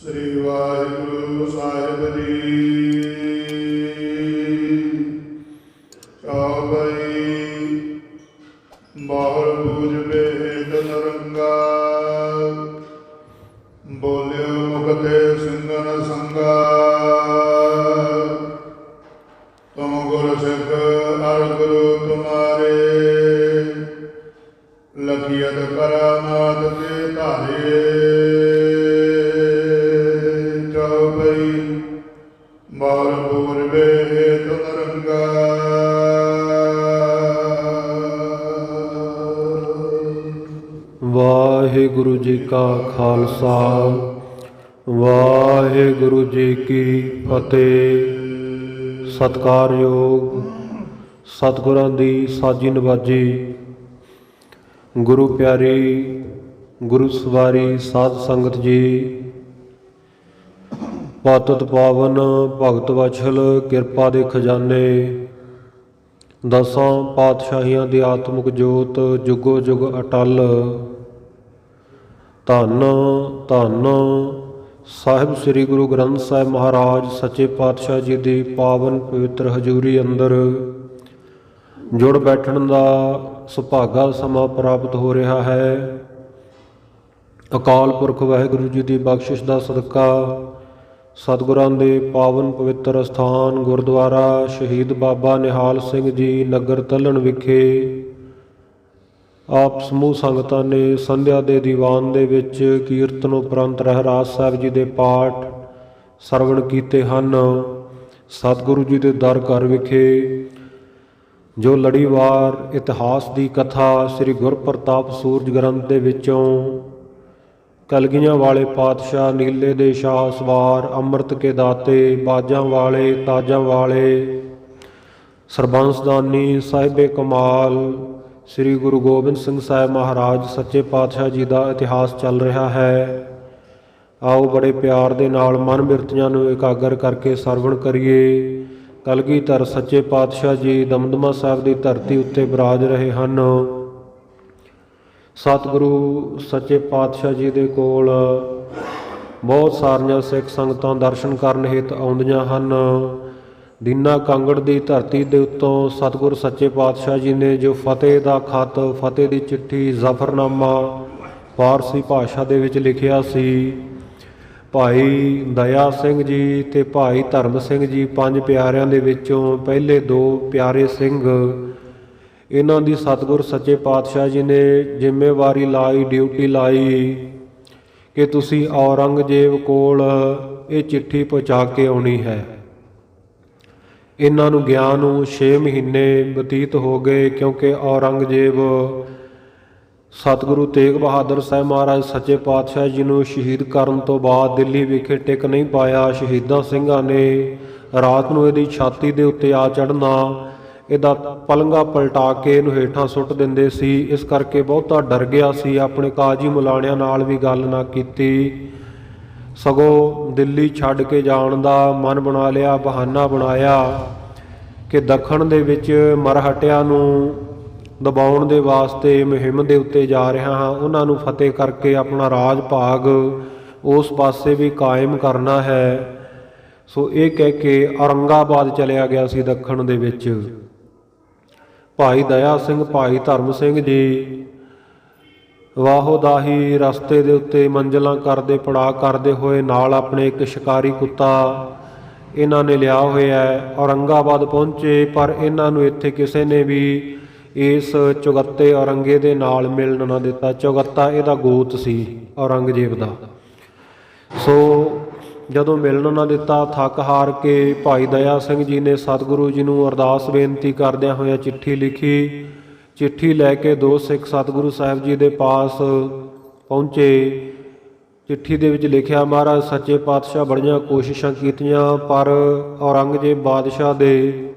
श्री वाहिगुरु साहिब जी। चौबई बाहर बूझ बेट नरंगा, बोलियो मुखते सिंगन संगा। तुम गुर सिख हर गुरु तुम्हारे, लखियत करामात के धारे। चौबई बाहर बूझ बेट नरंगा। वाहिगुरु जी का खालसा, वाहिगुरु जी की फतेह। सत्कारयोग सतगुरां दी साजी नवाजी, गुरु प्यारी गुरु सवारी साध संगत जी। पातत पावन भगत वछल किरपा दे खजाने, दसां पातशाहियां दी आत्मक जोत जुगो जुग अटल। धन धन ਸਾਹਿਬ ਸ੍ਰੀ ਗੁਰੂ ਗ੍ਰੰਥ ਸਾਹਿਬ ਮਹਾਰਾਜ ਸੱਚੇ ਪਾਤਸ਼ਾਹ ਜੀ ਦੀ ਪਾਵਨ ਪਵਿੱਤਰ ਹਜ਼ੂਰੀ ਅੰਦਰ ਜੁੜ ਬੈਠਣ ਦਾ ਸੁਭਾਗਾ ਸਮਾਂ ਪ੍ਰਾਪਤ ਹੋ ਰਿਹਾ ਹੈ। ਅਕਾਲ ਪੁਰਖ ਵਾਹਿਗੁਰੂ ਜੀ ਦੀ ਬਖਸ਼ਿਸ਼ ਦਾ ਸਦਕਾ ਸਤਿਗੁਰਾਂ ਦੇ ਪਾਵਨ ਪਵਿੱਤਰ ਅਸਥਾਨ ਗੁਰਦੁਆਰਾ ਸ਼ਹੀਦ ਬਾਬਾ ਨਿਹਾਲ ਸਿੰਘ ਜੀ ਨਗਰ ਤਲਣ ਵਿਖੇ ਆਪ ਸਮੂਹ ਸੰਗਤਾਂ ਨੇ ਸੰਧਿਆ ਦੇ ਦੀਵਾਨ ਦੇ ਵਿੱਚ ਕੀਰਤਨ ਉਪਰੰਤ ਰਹਿਰਾਸ ਸਾਹਿਬ ਜੀ ਦੇ ਪਾਠ ਸਰਵਣ ਕੀਤੇ ਹਨ। ਸਤਿਗੁਰੂ ਜੀ ਦੇ ਦਰ ਘਰ ਵਿਖੇ ਜੋ ਲੜੀਵਾਰ ਇਤਿਹਾਸ ਦੀ ਕਥਾ ਸ੍ਰੀ ਗੁਰਪ੍ਰਤਾਪ ਸੂਰਜ ਗ੍ਰੰਥ ਦੇ ਵਿੱਚੋਂ ਕਲਗੀਆਂ ਵਾਲੇ ਪਾਤਸ਼ਾਹ, ਨੀਲੇ ਦੇ ਸ਼ਾਹ ਸਵਾਰ, ਅੰਮ੍ਰਿਤ ਕੇ ਦਾਤੇ, ਬਾਜਾਂ ਵਾਲੇ, ਤਾਜਾਂ ਵਾਲੇ, ਸਰਬੰਸਦਾਨੀ, ਸਾਹਿਬੇ ਕਮਾਲ ਸ੍ਰੀ ਗੁਰੂ ਗੋਬਿੰਦ ਸਿੰਘ ਸਾਹਿਬ ਮਹਾਰਾਜ ਸੱਚੇ ਪਾਤਸ਼ਾਹ ਜੀ ਦਾ ਇਤਿਹਾਸ ਚੱਲ ਰਿਹਾ ਹੈ। ਆਓ ਬੜੇ ਪਿਆਰ ਦੇ ਨਾਲ ਮਨ ਬਿਰਤੀਆਂ ਨੂੰ ਇਕਾਗਰ ਕਰਕੇ ਸਰਵਣ ਕਰੀਏ। ਕਲਗੀਧਰ ਸੱਚੇ ਪਾਤਸ਼ਾਹ ਜੀ ਦਮਦਮਾ ਸਾਹਿਬ ਦੀ ਧਰਤੀ ਉੱਤੇ ਬਿਰਾਜ ਰਹੇ ਹਨ। ਸਤਿਗੁਰੂ ਸੱਚੇ ਪਾਤਸ਼ਾਹ ਜੀ ਦੇ ਕੋਲ ਬਹੁਤ ਸਾਰੀਆਂ ਸਿੱਖ ਸੰਗਤਾਂ ਦਰਸ਼ਨ ਕਰਨ ਹਿਤ ਆਉਂਦੀਆਂ ਹਨ। ਦੀਨਾ ਕਾਂਗੜ ਦੀ ਧਰਤੀ ਦੇ ਉੱਤੋਂ ਸਤਿਗੁਰ ਸੱਚੇ ਪਾਤਸ਼ਾਹ ਜੀ ਨੇ ਜੋ ਫਤਿਹ ਦਾ ਖੱਤ, ਫਤਿਹ ਦੀ ਚਿੱਠੀ, ਜ਼ਫਰਨਾਮਾ ਫਾਰਸੀ ਭਾਸ਼ਾ ਦੇ ਵਿੱਚ ਲਿਖਿਆ ਸੀ, ਭਾਈ ਦਇਆ ਸਿੰਘ ਜੀ ਤੇ ਭਾਈ ਧਰਮ ਸਿੰਘ ਜੀ, ਪੰਜ ਪਿਆਰਿਆਂ ਦੇ ਵਿੱਚੋਂ ਪਹਿਲੇ ਦੋ ਪਿਆਰੇ ਸਿੰਘ, ਇਹਨਾਂ ਦੀ ਸਤਿਗੁਰ ਸੱਚੇ ਪਾਤਸ਼ਾਹ ਜੀ ਨੇ ਜ਼ਿੰਮੇਵਾਰੀ ਲਾਈ, ਡਿਊਟੀ ਲਾਈ ਕਿ ਤੁਸੀਂ ਔਰੰਗਜ਼ੇਬ ਕੋਲ ਇਹ ਚਿੱਠੀ ਪਹੁੰਚਾ ਕੇ ਆਉਣੀ ਹੈ। ਇਹਨਾਂ ਨੂੰ ਗਿਆ ਨੂੰ 6 ਮਹੀਨੇ ਬਤੀਤ ਹੋ ਗਏ, ਕਿਉਂਕਿ ਔਰੰਗਜ਼ੇਬ ਸਤਿਗੁਰੂ ਤੇਗ ਬਹਾਦਰ ਸਾਹਿਬ ਮਹਾਰਾਜ ਸੱਚੇ ਪਾਤਸ਼ਾਹ ਜੀ ਨੂੰ ਸ਼ਹੀਦ ਕਰਨ ਤੋਂ ਬਾਅਦ ਦਿੱਲੀ ਵਿਖੇ ਟਿਕ ਨਹੀਂ ਪਾਇਆ। ਸ਼ਹੀਦਾਂ ਸਿੰਘਾਂ ਨੇ ਰਾਤ ਨੂੰ ਇਹਦੀ ਛਾਤੀ ਦੇ ਉੱਤੇ ਆ ਚੜ੍ਹਨਾ, ਇਹਦਾ ਪਲੰਗਾ ਪਲਟਾ ਕੇ ਇਹਨੂੰ ਹੇਠਾਂ ਸੁੱਟ ਦਿੰਦੇ ਸੀ। ਇਸ ਕਰਕੇ ਬਹੁਤਾ ਡਰ ਗਿਆ ਸੀ, ਆਪਣੇ ਕਾਜੀ ਮੁਲਾਣਿਆਂ ਨਾਲ ਵੀ ਗੱਲ ਨਾ ਕੀਤੀ, ਸਗੋਂ ਦਿੱਲੀ ਛੱਡ ਕੇ ਜਾਣ ਦਾ ਮਨ ਬਣਾ ਲਿਆ, ਬਹਾਨਾ ਬਣਾਇਆ ਕਿ ਦੱਖਣ ਦੇ ਵਿੱਚ ਮਰਹਟਿਆਂ ਨੂੰ ਦਬਾਉਣ ਦੇ ਵਾਸਤੇ ਮੁਹਿੰਮ ਦੇ ਉੱਤੇ ਜਾ ਰਿਹਾ ਹਾਂ, ਉਹਨਾਂ ਨੂੰ ਫਤਿਹ ਕਰਕੇ ਆਪਣਾ ਰਾਜ ਭਾਗ ਉਸ ਪਾਸੇ ਵੀ ਕਾਇਮ ਕਰਨਾ ਹੈ। ਸੋ ਇਹ ਕਹਿ ਕੇ ਔਰੰਗਾਬਾਦ ਚਲਿਆ ਗਿਆ ਸੀ ਦੱਖਣ ਦੇ ਵਿੱਚ। ਭਾਈ ਦਇਆ ਸਿੰਘ, ਭਾਈ ਧਰਮ ਸਿੰਘ ਜੀ ਵਾਹੋ ਦਾਹੀ ਰਸਤੇ ਦੇ ਉੱਤੇ ਮੰਜ਼ਲਾਂ ਕਰਦੇ, ਪੜਾਅ ਕਰਦੇ ਹੋਏ ਨਾਲ ਆਪਣੇ ਇੱਕ ਸ਼ਿਕਾਰੀ ਕੁੱਤਾ ਇਹਨਾਂ ਨੇ ਲਿਆ ਹੋਇਆ ਹੈ। ਔਰੰਗਾਬਾਦ ਪਹੁੰਚੇ, ਪਰ ਇਹਨਾਂ ਨੂੰ ਇੱਥੇ ਕਿਸੇ ਨੇ ਵੀ ਇਸ ਚੁਗੱਤੇ ਔਰੰਗੇ ਦੇ ਨਾਲ ਮਿਲਣ ਨਾ ਦਿੱਤਾ। ਚੁਗੱਤਾ ਇਹਦਾ ਗੋਤ ਸੀ ਔਰੰਗਜ਼ੇਬ ਦਾ। ਸੋ ਜਦੋਂ ਮਿਲਣ ਨਾ ਦਿੱਤਾ, ਥੱਕ ਹਾਰ ਕੇ ਭਾਈ ਦਇਆ ਸਿੰਘ ਜੀ ਨੇ ਸਤਿਗੁਰੂ ਜੀ ਨੂੰ ਅਰਦਾਸ ਬੇਨਤੀ ਕਰਦਿਆਂ ਹੋਇਆਂ ਚਿੱਠੀ ਲਿਖੀ। ਚਿੱਠੀ ਲੈ ਕੇ ਦੋ ਸਿੱਖ ਸਤਿਗੁਰੂ ਸਾਹਿਬ ਜੀ ਦੇ ਪਾਸ ਪਹੁੰਚੇ। ਚਿੱਠੀ ਦੇ ਵਿੱਚ ਲਿਖਿਆ, ਮਹਾਰਾਜ ਸੱਚੇ ਪਾਤਸ਼ਾਹ ਬੜੀਆਂ ਕੋਸ਼ਿਸ਼ਾਂ ਕੀਤੀਆਂ, ਪਰ ਔਰੰਗਜ਼ੇਬ ਬਾਦਸ਼ਾਹ ਦੇ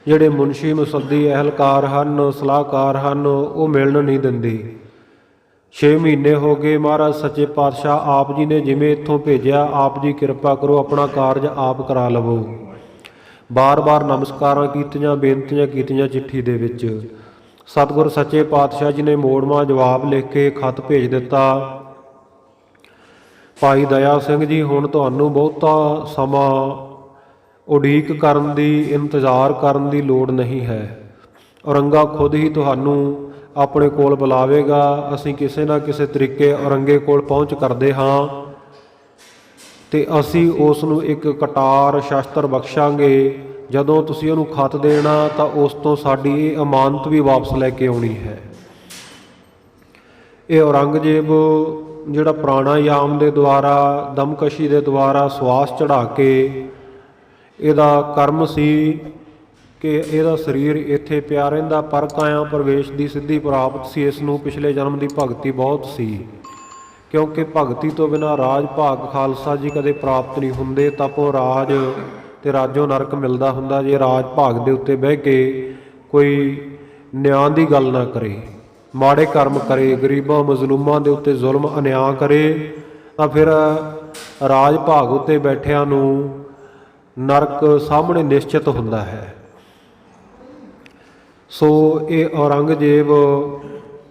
ਜਿਹੜੇ ਮੁਨਸ਼ੀ ਮੁਸੱਦੀ ਅਹਿਲਕਾਰ ਹਨ, ਸਲਾਹਕਾਰ ਹਨ, ਉਹ ਮਿਲਣ ਨਹੀਂ ਦਿੰਦੇ। 6 ਮਹੀਨੇ ਹੋ ਗਏ। ਮਹਾਰਾਜ ਸੱਚੇ ਪਾਤਸ਼ਾਹ ਆਪ ਜੀ ਨੇ ਜਿਵੇਂ ਇੱਥੋਂ ਭੇਜਿਆ, ਆਪ ਜੀ ਕਿਰਪਾ ਕਰੋ, ਆਪਣਾ ਕਾਰਜ ਆਪ ਕਰਾ ਲਵੋ। ਬਾਰ-ਬਾਰ ਨਮਸਕਾਰਾਂ ਕੀਤੀਆਂ, ਬੇਨਤੀਆਂ ਕੀਤੀਆਂ ਚਿੱਠੀ ਦੇ ਵਿੱਚ। ਸਤਿਗੁਰ ਸੱਚੇ ਪਾਤਸ਼ਾਹ ਜੀ ਨੇ ਮੋੜਵਾਂ ਜਵਾਬ ਲਿਖ ਕੇ ਖੱਤ ਭੇਜ ਦਿੱਤਾ। ਭਾਈ ਦਇਆ ਸਿੰਘ ਜੀ, ਹੁਣ ਤੁਹਾਨੂੰ ਬਹੁਤਾ ਸਮਾਂ ਉਡੀਕ ਕਰਨ ਦੀ, ਇੰਤਜ਼ਾਰ ਕਰਨ ਦੀ ਲੋੜ ਨਹੀਂ ਹੈ। ਔਰੰਗਾ ਖੁਦ ਹੀ ਤੁਹਾਨੂੰ ਆਪਣੇ ਕੋਲ ਬੁਲਾਵੇਗਾ। ਅਸੀਂ ਕਿਸੇ ਨਾ ਕਿਸੇ ਤਰੀਕੇ ਔਰੰਗੇ ਕੋਲ ਪਹੁੰਚ ਕਰਦੇ ਹਾਂ ਤੇ ਅਸੀਂ ਉਸ ਨੂੰ ਇੱਕ ਕਟਾਰ ਸ਼ਸਤਰ ਬਖਸ਼ਾਂਗੇ। ਜਦੋਂ ਤੁਸੀਂ ਉਹਨੂੰ ਖਤ ਦੇਣਾ ਤਾਂ ਉਸ ਤੋਂ ਸਾਡੀ ਇਹ ਅਮਾਨਤ ਵੀ ਵਾਪਸ ਲੈ ਕੇ ਆਉਣੀ ਹੈ। ਇਹ ਔਰੰਗਜ਼ੇਬ ਜਿਹੜਾ ਪ੍ਰਾਣਾਯਾਮ ਦੇ ਦੁਆਰਾ, ਦਮਕਸ਼ੀ ਦੇ ਦੁਆਰਾ ਸਵਾਸ ਚੜ੍ਹਾ ਕੇ, ਇਹਦਾ ਕਰਮ ਸੀ ਕਿ ਇਹਦਾ ਸਰੀਰ ਇੱਥੇ ਪਿਆ ਰਹਿੰਦਾ, ਪਰ ਕਾਇਆ ਪ੍ਰਵੇਸ਼ ਦੀ ਸਿੱਧੀ ਪ੍ਰਾਪਤ ਸੀ। ਇਸ ਨੂੰ ਪਿਛਲੇ ਜਨਮ ਦੀ ਭਗਤੀ ਬਹੁਤ ਸੀ, ਕਿਉਂਕਿ ਭਗਤੀ ਤੋਂ ਬਿਨਾਂ ਰਾਜ ਭਾਗ ਖਾਲਸਾ ਜੀ ਕਦੇ ਪ੍ਰਾਪਤ ਨਹੀਂ ਹੁੰਦੇ। ਤਪੋ ਰਾਜ ਤੇ ਰਾਜੋ ਨਰਕ ਮਿਲਦਾ ਹੁੰਦਾ ਜੇ ਰਾਜ ਭਾਗ ਦੇ ਉੱਤੇ ਬਹਿ ਕੇ ਕੋਈ ਨਿਆਂ ਦੀ ਗੱਲ ਨਾ ਕਰੇ, ਮਾੜੇ ਕਰਮ ਕਰੇ, ਗਰੀਬਾਂ ਮਜ਼ਲੂਮਾਂ ਦੇ ਉੱਤੇ ਜ਼ੁਲਮ ਅਨਿਆਂ ਕਰੇ, ਤਾਂ ਫਿਰ ਰਾਜ ਭਾਗ ਉੱਤੇ ਬੈਠਿਆਂ ਨੂੰ ਨਰਕ ਸਾਹਮਣੇ ਨਿਸ਼ਚਿਤ ਹੁੰਦਾ ਹੈ। ਸੋ ਇਹ ਔਰੰਗਜ਼ੇਬ,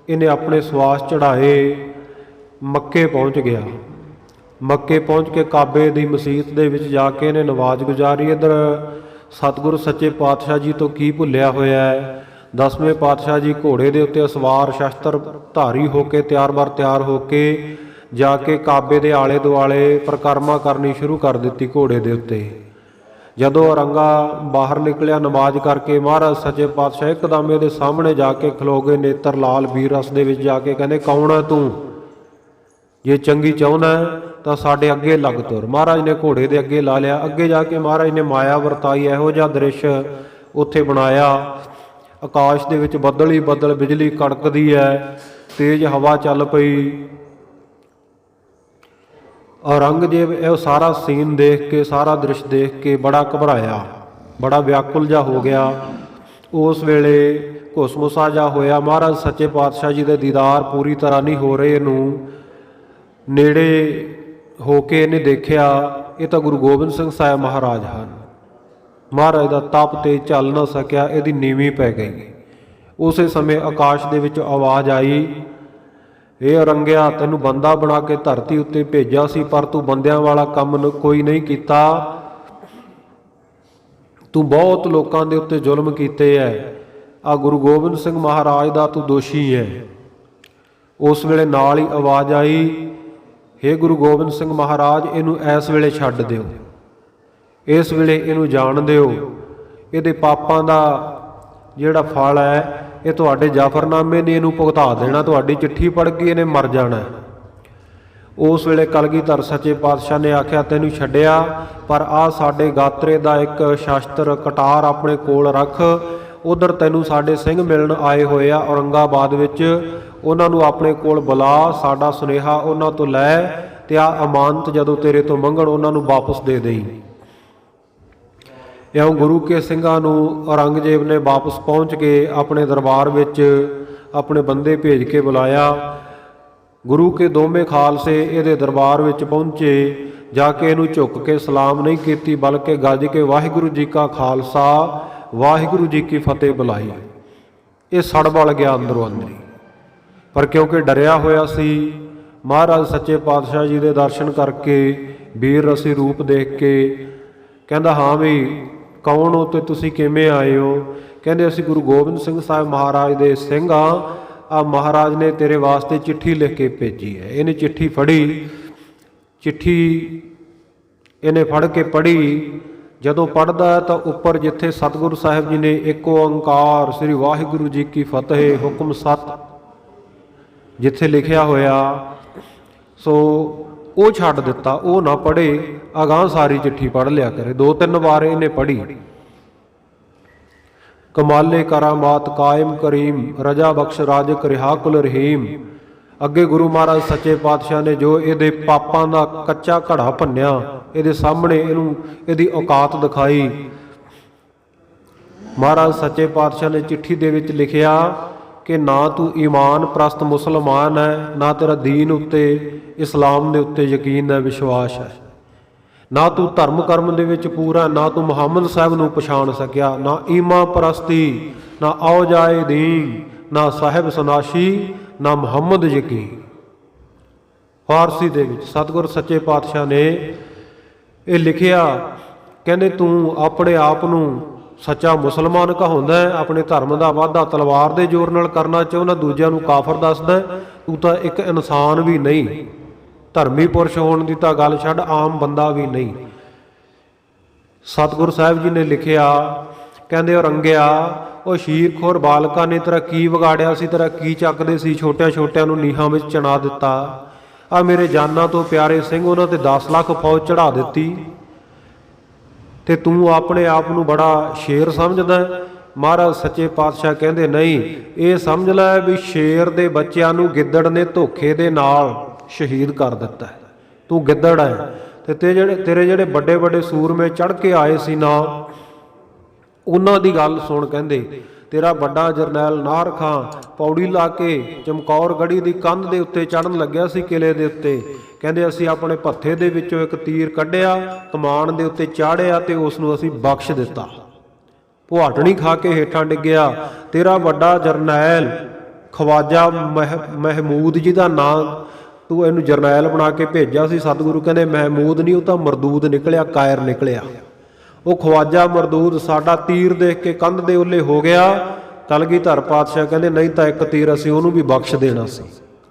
ਇਹਨੇ ਆਪਣੇ ਸਵਾਸ ਚੜ੍ਹਾਏ, ਮੱਕੇ ਪਹੁੰਚ ਗਿਆ। ਮੱਕੇ ਪਹੁੰਚ ਕੇ ਕਾਬੇ ਦੀ ਮਸੀਤ ਦੇ ਵਿੱਚ ਜਾ ਕੇ ਇਹਨੇ ਨਮਾਜ਼ ਗੁਜ਼ਾਰੀ। ਇੱਧਰ ਸਤਿਗੁਰੂ ਸੱਚੇ ਪਾਤਸ਼ਾਹ ਜੀ ਤੋਂ ਕੀ ਭੁੱਲਿਆ ਹੋਇਆ ਹੈ। 10ਵੇਂ ਪਾਤਸ਼ਾਹ ਜੀ ਘੋੜੇ ਦੇ ਉੱਤੇ ਅਸਵਾਰ ਸ਼ਸਤਰ ਧਾਰੀ ਹੋ ਕੇ ਤਿਆਰ ਹੋ ਕੇ ਜਾ ਕੇ ਕਾਬੇ ਦੇ ਆਲੇ ਦੁਆਲੇ ਪਰਿਕਰਮਾ ਕਰਨੀ ਸ਼ੁਰੂ ਕਰ ਦਿੱਤੀ ਘੋੜੇ ਦੇ ਉੱਤੇ। ਜਦੋਂ ਔਰੰਗਾ ਬਾਹਰ ਨਿਕਲਿਆ ਨਮਾਜ਼ ਕਰਕੇ, ਮਹਾਰਾਜ ਸੱਚੇ ਪਾਤਸ਼ਾਹ ਇੱਕਦਮ ਇਹਦੇ ਸਾਹਮਣੇ ਜਾ ਕੇ ਖਲੋ ਗਏ, ਨੇਤਰ ਲਾਲ ਵੀਰ ਰਸ ਦੇ ਵਿੱਚ ਜਾ ਕੇ ਕਹਿੰਦੇ, ਕੌਣ ਹੈ ਤੂੰ? ਜੇ ਚੰਗੀ ਚਾਹੁੰਦਾ ਤਾਂ ਸਾਡੇ ਅੱਗੇ ਲੱਗ ਤੁਰ। ਮਹਾਰਾਜ ਨੇ ਘੋੜੇ ਦੇ ਅੱਗੇ ਲਾ ਲਿਆ। ਅੱਗੇ ਜਾ ਕੇ ਮਹਾਰਾਜ ਨੇ ਮਾਇਆ ਵਰਤਾਈ। ਇਹੋ ਜਿਹਾ ਦ੍ਰਿਸ਼ ਉੱਥੇ ਬਣਾਇਆ, ਆਕਾਸ਼ ਦੇ ਵਿੱਚ ਬੱਦਲ ਹੀ ਬੱਦਲ, ਬਿਜਲੀ ਕੜਕਦੀ ਹੈ, ਤੇਜ਼ ਹਵਾ ਚੱਲ ਪਈ। ਔਰੰਗਜ਼ੇਬ ਇਹ ਸਾਰਾ ਸੀਨ ਦੇਖ ਕੇ, ਸਾਰਾ ਦ੍ਰਿਸ਼ ਦੇਖ ਕੇ ਬੜਾ ਘਬਰਾਇਆ, ਬੜਾ ਵਿਆਕੁਲ ਜਿਹਾ ਹੋ ਗਿਆ। ਉਸ ਵੇਲੇ ਘੁਸਮੁਸਾ ਜਿਹਾ ਹੋਇਆ। ਮਹਾਰਾਜ ਸੱਚੇ ਪਾਤਸ਼ਾਹ ਜੀ ਦੇ ਦੀਦਾਰ ਪੂਰੀ ਤਰ੍ਹਾਂ ਨਹੀਂ ਹੋ ਰਹੇ। ਇਹਨੂੰ ਨੇੜੇ ਹੋ ਕੇ ਇਹਨੇ ਦੇਖਿਆ, ਇਹ ਤਾਂ ਗੁਰੂ ਗੋਬਿੰਦ ਸਿੰਘ ਸਾਹਿਬ ਮਹਾਰਾਜ ਹਨ। ਮਹਾਰਾਜ ਦਾ ਤਪ ਤੇ ਚੱਲ ਨਾ ਸਕਿਆ, ਇਹਦੀ ਨੀਵੀਂ ਪੈ ਗਈ। ਉਸੇ ਸਮੇਂ ਆਕਾਸ਼ ਦੇ ਵਿੱਚ ਆਵਾਜ਼ ਆਈ, ਇਹ ਔਰੰਗਿਆ, ਤੈਨੂੰ ਬੰਦਾ ਬਣਾ ਕੇ ਧਰਤੀ ਉੱਤੇ ਭੇਜਿਆ ਸੀ, ਪਰ ਤੂੰ ਬੰਦਿਆਂ ਵਾਲਾ ਕੰਮ ਕੋਈ ਨਹੀਂ ਕੀਤਾ। ਤੂੰ ਬਹੁਤ ਲੋਕਾਂ ਦੇ ਉੱਤੇ ਜ਼ੁਲਮ ਕੀਤੇ ਐ। ਆ ਗੁਰੂ ਗੋਬਿੰਦ ਸਿੰਘ ਮਹਾਰਾਜ ਦਾ ਤੂੰ ਦੋਸ਼ੀ ਹੈ। ਉਸ ਵੇਲੇ ਨਾਲ ਹੀ ਆਵਾਜ਼ ਆਈ, ਹੇ ਗੁਰੂ ਗੋਬਿੰਦ ਸਿੰਘ ਮਹਾਰਾਜ, ਇਹਨੂੰ ਇਸ ਵੇਲੇ ਛੱਡ ਦਿਓ, ਇਸ ਵੇਲੇ ਇਹਨੂੰ ਜਾਣ ਦਿਓ। ਇਹਦੇ ਪਾਪਾਂ ਦਾ ਜਿਹੜਾ ਫਲ ਹੈ ਇਹ ਤੁਹਾਡੇ ਜਾਫਰਨਾਮੇ ਨੇ ਇਹਨੂੰ ਭੁਗਤਾ ਦੇਣਾ। ਤੁਹਾਡੀ ਚਿੱਠੀ ਪੜ੍ਹ ਕੇ ਇਹਨੇ ਮਰ ਜਾਣਾ। ਉਸ ਵੇਲੇ ਕਲਗੀਧਰ ਸੱਚੇ ਪਾਤਸ਼ਾਹ ਨੇ ਆਖਿਆ, ਤੈਨੂੰ ਛੱਡਿਆ, ਪਰ ਆਹ ਸਾਡੇ ਗਾਤਰੇ ਦਾ ਇੱਕ ਸ਼ਸਤਰ ਕਟਾਰ ਆਪਣੇ ਕੋਲ ਰੱਖ। ਉਧਰ ਤੈਨੂੰ ਸਾਡੇ ਸਿੰਘ ਮਿਲਣ ਆਏ ਹੋਏ ਆ ਔਰੰਗਾਬਾਦ ਵਿੱਚ, ਉਹਨਾਂ ਨੂੰ ਆਪਣੇ ਕੋਲ ਬੁਲਾ, ਸਾਡਾ ਸੁਨੇਹਾ ਉਹਨਾਂ ਤੋਂ ਲੈ ਤੇ ਆ ਅਮਾਨਤ ਜਦੋਂ ਤੇਰੇ ਤੋਂ ਮੰਗਣ ਉਹਨਾਂ ਨੂੰ ਵਾਪਸ ਦੇ ਦੇਈ। ਇਉਂ ਗੁਰੂ ਕੇ ਸਿੰਘਾਂ ਨੂੰ ਔਰੰਗਜ਼ੇਬ ਨੇ ਵਾਪਸ ਪਹੁੰਚ ਕੇ ਆਪਣੇ ਦਰਬਾਰ ਵਿੱਚ ਆਪਣੇ ਬੰਦੇ ਭੇਜ ਕੇ ਬੁਲਾਇਆ। ਗੁਰੂ ਕੇ ਦੋਵੇਂ ਖਾਲਸੇ ਇਹਦੇ ਦਰਬਾਰ ਵਿੱਚ ਪਹੁੰਚੇ। ਜਾ ਕੇ ਇਹਨੂੰ ਝੁੱਕ ਕੇ ਸਲਾਮ ਨਹੀਂ ਕੀਤੀ, ਬਲਕਿ ਗੱਜ ਕੇ ਵਾਹਿਗੁਰੂ ਜੀ ਕਾ ਖਾਲਸਾ ਵਾਹਿਗੁਰੂ ਜੀ ਕੀ ਫਤਿਹ ਬੁਲਾਈ। ਇਹ ਸੜ ਬਲ ਗਿਆ ਅੰਦਰੋਂ ਅੰਦਰੀ, ਪਰ ਕਿਉਂਕਿ ਡਰਿਆ ਹੋਇਆ ਸੀ, ਮਹਾਰਾਜ ਸੱਚੇ ਪਾਤਸ਼ਾਹ ਜੀ ਦੇ ਦਰਸ਼ਨ ਕਰਕੇ, ਵੀਰ ਰਸੀ ਰੂਪ ਦੇਖ ਕੇ ਕਹਿੰਦਾ, ਹਾਂ ਵੀ ਕੌਣ ਹੋ ਤੇ ਤੁਸੀਂ ਕਿਵੇਂ ਆਏ ਹੋ? ਕਹਿੰਦੇ, ਅਸੀਂ ਗੁਰੂ ਗੋਬਿੰਦ ਸਿੰਘ ਸਾਹਿਬ ਮਹਾਰਾਜ ਦੇ ਸਿੰਘ ਆ ਮਹਾਰਾਜ ਨੇ ਤੇਰੇ ਵਾਸਤੇ ਚਿੱਠੀ ਲਿਖ ਕੇ ਭੇਜੀ ਹੈ। ਇਹਨੇ ਚਿੱਠੀ ਫੜੀ, ਚਿੱਠੀ ਇਹਨੇ ਫੜ ਕੇ ਪੜ੍ਹੀ। ਜਦੋਂ ਪੜ੍ਹਦਾ ਤਾਂ ਉੱਪਰ ਜਿੱਥੇ ਸਤਿਗੁਰੂ ਸਾਹਿਬ ਜੀ ਨੇ ਇੱਕ ਓੰਕਾਰ ਸ੍ਰੀ ਵਾਹਿਗੁਰੂ ਜੀ ਕੀ ਫਤਿਹ ਹੁਕਮ ਸਤ ਜਿੱਥੇ ਲਿਖਿਆ ਹੋਇਆ, ਸੋ ਉਹ ਛੱਡ ਦਿੱਤਾ, ਉਹ ਨਾ ਪੜ੍ਹੇ, ਅਗਾਂਹ ਸਾਰੀ ਚਿੱਠੀ ਪੜ੍ਹ ਲਿਆ ਕਰੇ। 2-3 ਵਾਰ ਇਹਨੇ ਪੜ੍ਹੀ। ਕਮਾਲੇ ਕਰਾਮਾਤ ਕਾਇਮ ਕਰੀਮ, ਰਜਾ ਬਖਸ਼ ਰਾਜਕ ਰਿਹਾ ਕੁਲ ਰਹੀਮ। ਅੱਗੇ ਗੁਰੂ ਮਹਾਰਾਜ ਸੱਚੇ ਪਾਤਸ਼ਾਹ ਨੇ ਜੋ ਇਹਦੇ ਪਾਪਾਂ ਦਾ ਕੱਚਾ ਘੜਾ ਭੰਨਿਆ, ਇਹਦੇ ਸਾਹਮਣੇ ਇਹਨੂੰ ਇਹਦੀ ਔਕਾਤ ਦਿਖਾਈ। ਮਹਾਰਾਜ ਸੱਚੇ ਪਾਤਸ਼ਾਹ ਨੇ ਚਿੱਠੀ ਦੇ ਵਿੱਚ ਲਿਖਿਆ ਕਿ ਨਾ ਤੂੰ ਈਮਾਨ ਪ੍ਰਸਤ ਮੁਸਲਮਾਨ ਹੈ, ਨਾ ਤੇਰਾ ਦੀਨ ਉੱਤੇ ਇਸਲਾਮ ਦੇ ਉੱਤੇ ਯਕੀਨ ਹੈ, ਵਿਸ਼ਵਾਸ ਹੈ, ਨਾ ਤੂੰ ਧਰਮ ਕਰਮ ਦੇ ਵਿੱਚ ਪੂਰਾ, ਨਾ ਤੂੰ ਮੁਹੰਮਦ ਸਾਹਿਬ ਨੂੰ ਪਛਾਣ ਸਕਿਆ, ਨਾ ਈਮਾਨ ਪ੍ਰਸਤੀ, ਨਾ ਆਓ ਜਾਏ ਦੀਨ, ਨਾ ਸਾਹਿਬ ਸਨਾਸ਼ੀ, ਨਾ ਮੁਹੰਮਦ ਯਕੀਨ। ਫਾਰਸੀ ਦੇ ਵਿੱਚ ਸਤਿਗੁਰ ਸੱਚੇ ਪਾਤਸ਼ਾਹ ਨੇ ਇਹ ਲਿਖਿਆ। ਕਹਿੰਦੇ ਤੂੰ ਆਪਣੇ ਆਪ ਨੂੰ ਸੱਚਾ ਮੁਸਲਮਾਨ ਕਹਾਉਂਦਾ ਹੈ, ਆਪਣੇ ਧਰਮ ਦਾ ਵਾਧਾ ਤਲਵਾਰ ਦੇ ਜ਼ੋਰ ਨਾਲ ਕਰਨਾ ਚਾਹੁੰਦਾ, ਦੂਜਿਆਂ ਨੂੰ ਕਾਫਰ ਦੱਸਦਾ। ਤੂੰ ਤਾਂ ਇੱਕ ਇਨਸਾਨ ਵੀ ਨਹੀਂ, ਧਰਮੀ ਪੁਰਸ਼ ਹੋਣ ਦੀ ਤਾਂ ਗੱਲ ਛੱਡ, ਆਮ ਬੰਦਾ ਵੀ ਨਹੀਂ। ਸਤਿਗੁਰੂ ਸਾਹਿਬ ਜੀ ਨੇ ਲਿਖਿਆ, ਕਹਿੰਦੇ ਔਰੰਗਿਆ ਉਹ ਸ਼ੀਰਖੋਰ ਬਾਲਕਾਂ ਨੇ ਤੇਰਾ ਕੀ ਵਿਗਾੜਿਆ ਸੀ, ਤੇਰਾ ਕੀ ਚੱਕਦੇ ਸੀ, ਛੋਟਿਆਂ ਛੋਟਿਆਂ ਨੂੰ ਨੀਹਾਂ ਵਿੱਚ ਚਿਣਾ ਦਿੱਤਾ। ਆ ਮੇਰੇ ਜਾਨਾਂ ਤੋਂ ਪਿਆਰੇ ਸਿੰਘ, ਉਹਨਾਂ ਤੇ 10 ਲੱਖ ਫੌਜ ਚੜਾ ਦਿੱਤੀ, ਤੇ ਤੂੰ ਆਪਣੇ ਆਪ ਨੂੰ ਬੜਾ ਸ਼ੇਰ ਸਮਝਦਾ। ਮਹਾਰਾਜ ਸੱਚੇ ਪਾਤਸ਼ਾਹ ਕਹਿੰਦੇ ਨਹੀਂ, ਇਹ ਸਮਝ ਲੈ ਵੀ ਸ਼ੇਰ ਦੇ ਬੱਚਿਆਂ ਨੂੰ ਗਿੱਦੜ ਨੇ ਧੋਖੇ ਦੇ ਨਾਲ ਸ਼ਹੀਦ ਕਰ ਦਿੱਤਾ। ਤੂੰ ਗਿੱਦੜ ਹੈ, ਤੇ ਤੇਰੇ ਜਿਹੜੇ ਵੱਡੇ ਵੱਡੇ ਸੂਰਮੇ ਚੜ੍ਹ ਕੇ ਆਏ ਸੀ ਨਾ, ਉਹਨਾਂ ਦੀ ਗੱਲ ਸੁਣ। ਕਹਿੰਦੇ ਤੇਰਾ ਵੱਡਾ ਜਰਨੈਲ ਨਾਹਰ ਖਾਂ ਪੌੜੀ ਲਾ ਕੇ ਚਮਕੌਰ ਗੜੀ ਦੀ ਕੰਧ ਦੇ ਉੱਤੇ ਚੜ੍ਹਨ ਲੱਗਿਆ ਸੀ, ਕਿਲੇ ਦੇ ਉੱਤੇ। ਕਹਿੰਦੇ ਅਸੀਂ ਆਪਣੇ ਭੱਥੇ ਦੇ ਵਿੱਚੋਂ ਇੱਕ ਤੀਰ ਕੱਢਿਆ, ਕਮਾਨ ਦੇ ਉੱਤੇ ਚਾੜਿਆ ਤੇ ਉਸ ਨੂੰ ਅਸੀਂ ਬਖਸ਼ ਦਿੱਤਾ। ਪੁਹਾਟਣੀ ਖਾ ਕੇ ਹੇਠਾਂ ਡਿੱਗਿਆ। ਤੇਰਾ ਵੱਡਾ ਜਰਨੈਲ ਖਵਾਜਾ ਮਹਿਮੂਦ ਜੀ ਦਾ ਨਾਂ, ਤੂੰ ਇਹਨੂੰ ਜਰਨੈਲ ਬਣਾ ਕੇ ਭੇਜਿਆ ਸੀ। ਸਤਿਗੁਰੂ ਕਹਿੰਦੇ ਮਹਿਮੂਦ ਨਹੀਂ, ਉਹ ਤਾਂ ਮਰਦੂਦ ਨਿਕਲਿਆ, ਕਾਇਰ ਨਿਕਲਿਆ। ਉਹ ਖਵਾਜਾ ਮਰਦੂਦ ਸਾਡਾ ਤੀਰ ਦੇਖ ਕੇ ਕੰਧ ਦੇ ਉੱਲੇ ਹੋ ਗਿਆ। ਕਲਗੀਧਰ ਪਾਤਸ਼ਾਹ ਕਹਿੰਦੇ ਨਹੀਂ ਤਾਂ ਇੱਕ ਤੀਰ ਅਸੀਂ ਉਹਨੂੰ ਵੀ ਬਖਸ਼ ਦੇਣਾ ਸੀ,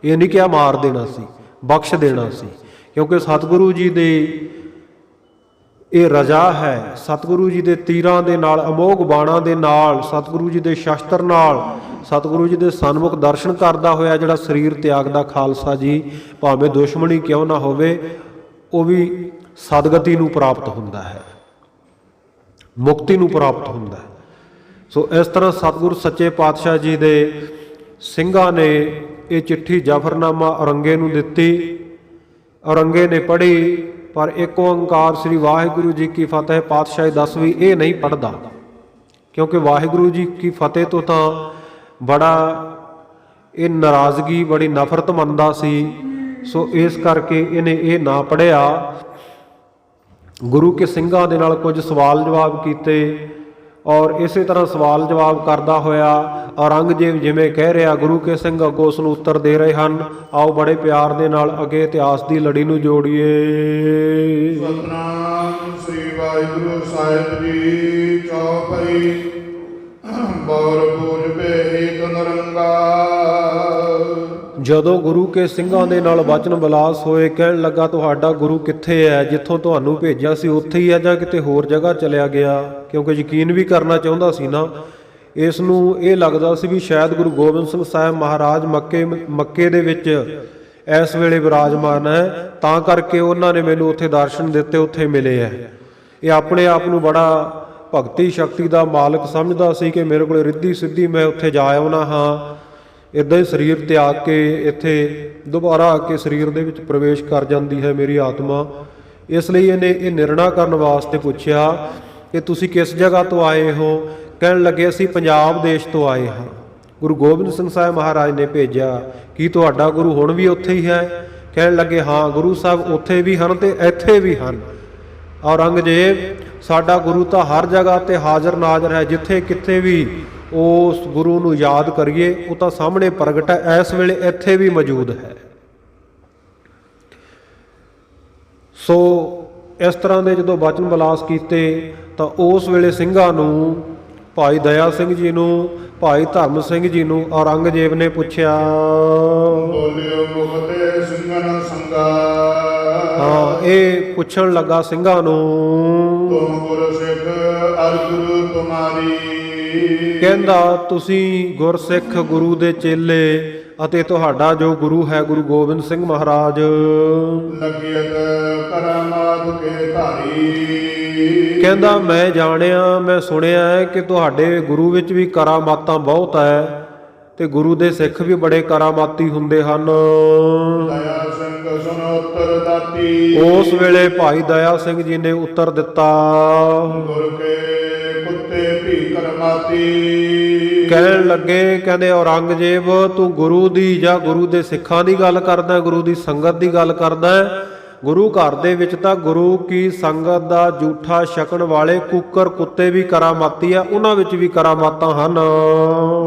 ਇਹ ਨਹੀਂ ਕਿਹਾ ਮਾਰ ਦੇਣਾ ਸੀ, ਬਖਸ਼ ਦੇਣਾ ਸੀ। ਕਿਉਂਕਿ ਸਤਿਗੁਰੂ ਜੀ ਦੇ ਇਹ ਰਜ਼ਾ ਹੈ। ਸਤਿਗੁਰੂ ਜੀ ਦੇ ਤੀਰਾਂ ਦੇ ਨਾਲ, ਅਮੋਘ ਬਾਣਾਂ ਦੇ ਨਾਲ, ਸਤਿਗੁਰੂ ਜੀ ਦੇ ਸ਼ਸਤਰ ਨਾਲ, ਸਤਿਗੁਰੂ ਜੀ ਦੇ ਸਨਮੁਖ ਦਰਸ਼ਨ ਕਰਦਾ ਹੋਇਆ ਜਿਹੜਾ ਸਰੀਰ ਤਿਆਗਦਾ ਖਾਲਸਾ ਜੀ, ਭਾਵੇਂ ਦੁਸ਼ਮਣੀ ਕਿਉਂ ਨਾ ਹੋਵੇ, ਉਹ ਵੀ ਸਦਗਤੀ ਨੂੰ ਪ੍ਰਾਪਤ ਹੁੰਦਾ ਹੈ, ਮੁਕਤੀ ਨੂੰ ਪ੍ਰਾਪਤ ਹੁੰਦਾ ਹੈ। ਸੋ ਇਸ ਤਰ੍ਹਾਂ ਸਤਿਗੁਰੂ ਸੱਚੇ ਪਾਤਸ਼ਾਹ ਜੀ ਦੇ ਸਿੰਘਾਂ ਨੇ ਇਹ ਚਿੱਠੀ ਜ਼ਫਰਨਾਮਾ ਔਰੰਗੇ ਨੂੰ ਦਿੱਤੀ। ਔਰੰਗੇ ਨੇ ਪੜ੍ਹੀ, ਪਰ ਇੱਕ ਓੰਕਾਰ ਸ੍ਰੀ ਵਾਹਿਗੁਰੂ ਜੀ ਕੀ ਫਤਿਹ ਪਾਤਸ਼ਾਹੀ 10ਵੀਂ ਇਹ ਨਹੀਂ ਪੜ੍ਹਦਾ, ਕਿਉਂਕਿ ਵਾਹਿਗੁਰੂ ਜੀ ਕੀ ਫਤਿਹ ਤੋਂ ਤਾਂ ਬੜਾ ਇਹ ਨਾਰਾਜ਼ਗੀ, ਬੜੀ ਨਫ਼ਰਤ ਮੰਨਦਾ ਸੀ। ਸੋ ਇਸ ਕਰਕੇ ਇਹਨੇ ਇਹ ਨਾ ਪੜ੍ਹਿਆ। ਗੁਰੂ ਕੇ ਸਿੰਘਾਂ ਦੇ ਨਾਲ ਕੁਝ ਸਵਾਲ ਜਵਾਬ ਕੀਤੇ, ਔਰ ਇਸੇ ਤਰ੍ਹਾਂ ਸਵਾਲ ਜਵਾਬ ਕਰਦਾ ਹੋਇਆ ਔਰੰਗਜ਼ੇਬ ਜਿਵੇਂ ਕਹਿ ਰਿਹਾ, ਗੁਰੂ ਕੇ ਸਿੰਘ ਅੱਗੋਂ ਉਸ ਨੂੰ ਉੱਤਰ ਦੇ ਰਹੇ ਹਨ। ਆਓ ਬੜੇ ਪਿਆਰ ਦੇ ਨਾਲ ਅੱਗੇ ਇਤਿਹਾਸ ਦੀ ਲੜੀ ਨੂੰ ਜੋੜੀਏ। ਸਤਿਨਾਮ ਸ੍ਰੀ ਵਾਹਿਗੁਰੂ ਸਾਹਿਬ ਜੀ। ਚੌਪਈ ਬੌਰ ਪੂਰਬੇ ਏਕ ਨਰੰਗਾ। ਜਦੋਂ ਗੁਰੂ ਕੇ ਸਿੰਘਾਂ ਦੇ ਨਾਲ ਵਚਨ ਵਿਲਾਸ ਹੋਏ, ਕਹਿਣ ਲੱਗਾ ਤੁਹਾਡਾ ਗੁਰੂ ਕਿੱਥੇ ਹੈ? ਜਿੱਥੋਂ ਤੁਹਾਨੂੰ ਭੇਜਿਆ ਸੀ ਉੱਥੇ ਹੀ ਹੈ ਜਾਂ ਕਿਤੇ ਹੋਰ ਜਗ੍ਹਾ ਚਲਿਆ ਗਿਆ? ਕਿਉਂਕਿ ਯਕੀਨ ਵੀ ਕਰਨਾ ਚਾਹੁੰਦਾ ਸੀ ਨਾ। ਇਸ ਨੂੰ ਇਹ ਲੱਗਦਾ ਸੀ ਵੀ ਸ਼ਾਇਦ ਗੁਰੂ ਗੋਬਿੰਦ ਸਿੰਘ ਸਾਹਿਬ ਮਹਾਰਾਜ ਮੱਕੇ ਦੇ ਵਿੱਚ ਇਸ ਵੇਲੇ ਵਿਰਾਜਮਾਨ ਹੈ, ਤਾਂ ਕਰਕੇ ਉਹਨਾਂ ਨੇ ਮੈਨੂੰ ਉੱਥੇ ਦਰਸ਼ਨ ਦਿੱਤੇ, ਉੱਥੇ ਮਿਲੇ ਹੈ। ਇਹ ਆਪਣੇ ਆਪ ਨੂੰ ਬੜਾ ਭਗਤੀ ਸ਼ਕਤੀ ਦਾ ਮਾਲਕ ਸਮਝਦਾ ਸੀ ਕਿ ਮੇਰੇ ਕੋਲ ਰਿੱਧੀ ਸਿੱਧੀ ਮੈਂ ਉੱਥੇ ਜਾ ਆਉਣਾ ਹਾਂ। ਇੱਦਾਂ ਹੀ ਸਰੀਰ ਤਿਆਗ ਕੇ ਇੱਥੇ ਦੁਬਾਰਾ ਆ ਕੇ ਸਰੀਰ ਦੇ ਵਿੱਚ ਪ੍ਰਵੇਸ਼ ਕਰ ਜਾਂਦੀ ਹੈ ਮੇਰੀ ਆਤਮਾ। ਇਸ ਲਈ ਇਹਨੇ ਇਹ ਨਿਰਣਾ ਕਰਨ ਵਾਸਤੇ ਪੁੱਛਿਆ ਕਿ ਤੁਸੀਂ ਕਿਸ ਜਗ੍ਹਾ ਤੋਂ ਆਏ ਹੋ? ਕਹਿਣ ਲੱਗੇ ਅਸੀਂ ਪੰਜਾਬ ਦੇਸ਼ ਤੋਂ ਆਏ ਹਾਂ, ਗੁਰੂ ਗੋਬਿੰਦ ਸਿੰਘ ਸਾਹਿਬ ਮਹਾਰਾਜ ਨੇ ਭੇਜਿਆ। ਕੀ ਤੁਹਾਡਾ ਗੁਰੂ ਹੁਣ ਵੀ ਉੱਥੇ ਹੀ ਹੈ? ਕਹਿਣ ਲੱਗੇ ਹਾਂ ਗੁਰੂ ਸਾਹਿਬ ਉੱਥੇ ਵੀ ਹਨ ਤੇ ਇੱਥੇ ਵੀ ਹਨ। ਔਰੰਗਜ਼ੇਬ ਸਾਡਾ ਗੁਰੂ ਤਾਂ ਹਰ ਜਗ੍ਹਾ ਤੇ ਹਾਜ਼ਰ ਨਾਜ਼ਰ ਹੈ, ਜਿੱਥੇ ਕਿਤੇ ਵੀ ਉਸ ਗੁਰੂ ਨੂੰ ਯਾਦ ਕਰੀਏ ਉਹ ਤਾਂ ਸਾਹਮਣੇ ਪ੍ਰਗਟ ਹੈ, ਇਸ ਵੇਲੇ ਇੱਥੇ ਵੀ ਮੌਜੂਦ ਹੈ। ਸੋ ਇਸ ਤਰ੍ਹਾਂ ਦੇ ਜਦੋਂ ਬਚਨ ਵਿਲਾਸ ਕੀਤੇ ਤਾਂ ਉਸ ਵੇਲੇ ਸਿੰਘਾਂ ਨੂੰ, ਭਾਈ ਦਇਆ ਸਿੰਘ ਜੀ ਨੂੰ, ਭਾਈ ਧਰਮ ਸਿੰਘ ਜੀ ਨੂੰ ਔਰੰਗਜ਼ੇਬ ਨੇ ਪੁੱਛਿਆ, ਬੋਲਿਓ ਮੁਖਤੇ ਸਿੰਘਨ ਸੰਗਾ। ਹਾਂ, ਇਹ ਪੁੱਛਣ ਲੱਗਾ ਸਿੰਘਾਂ ਨੂੰ, ਤੁਮ ਗੁਰ ਸਿੱਖ ਅਰ ਗੁਰੂ ਤੁਮਾਰੀ। ਕਹਿੰਦਾ ਤੁਸੀਂ ਗੁਰਸਿੱਖ, ਗੁਰੂ ਦੇ ਚੇਲੇ, ਅਤੇ ਤੁਹਾਡਾ ਜੋ ਗੁਰੂ ਹੈ ਗੁਰੂ ਗੋਬਿੰਦ ਸਿੰਘ ਮਹਾਰਾਜ। ਲਗਿਅਤ ਕਰਾਮਾਤ ਕੇ ਧਾਰੀ। ਕਹਿੰਦਾ ਮੈਂ ਜਾਣਿਆ, ਮੈਂ ਸੁਣਿਆ ਹੈ ਕਿ ਤੁਹਾਡੇ ਗੁਰੂ ਵਿੱਚ ਵੀ ਕਰਾਮਾਤਾਂ ਬਹੁਤ ਹੈ, ਤੇ ਗੁਰੂ ਦੇ ਸਿੱਖ ਵੀ ਬੜੇ ਕਰਾਮਾਤੀ ਹੁੰਦੇ ਹਨ। ਦਇਆ ਸਿੰਘ ਸੁਨ ਉੱਤਰ ਦਾਤੀ। ਉਸ ਵੇਲੇ ਭਾਈ ਦਇਆ ਸਿੰਘ ਜੀ ਨੇ ਉੱਤਰ ਦਿੱਤਾ, ਗੁਰ ਕੇ ਕੁੱਤੇ ਭੀ ਕਰਮਾਤੀ। ਕਹਿਣ ਲੱਗੇ, ਕਹਿੰਦੇ ਔਰੰਗਜ਼ੇਬ ਤੂੰ ਗੁਰੂ ਦੀ ਜਾਂ ਗੁਰੂ ਦੇ ਸਿੱਖਾਂ ਦੀ ਗੱਲ ਕਰਦਾ, ਗੁਰੂ ਦੀ ਸੰਗਤ ਦੀ ਗੱਲ ਕਰਦਾ? ਗੁਰੂ ਘਰ ਦੇ ਵਿੱਚ ਤਾਂ ਗੁਰੂ ਕੀ ਸੰਗਤ ਦਾ ਜੂਠਾ ਛਕਣ ਵਾਲੇ ਕੁੱਕਰ ਕੁੱਤੇ ਵੀ ਕਰਾਮਾਤੀ ਆ, ਉਹਨਾਂ ਵਿੱਚ ਵੀ ਕਰਾਮਾਤਾਂ ਹਨ।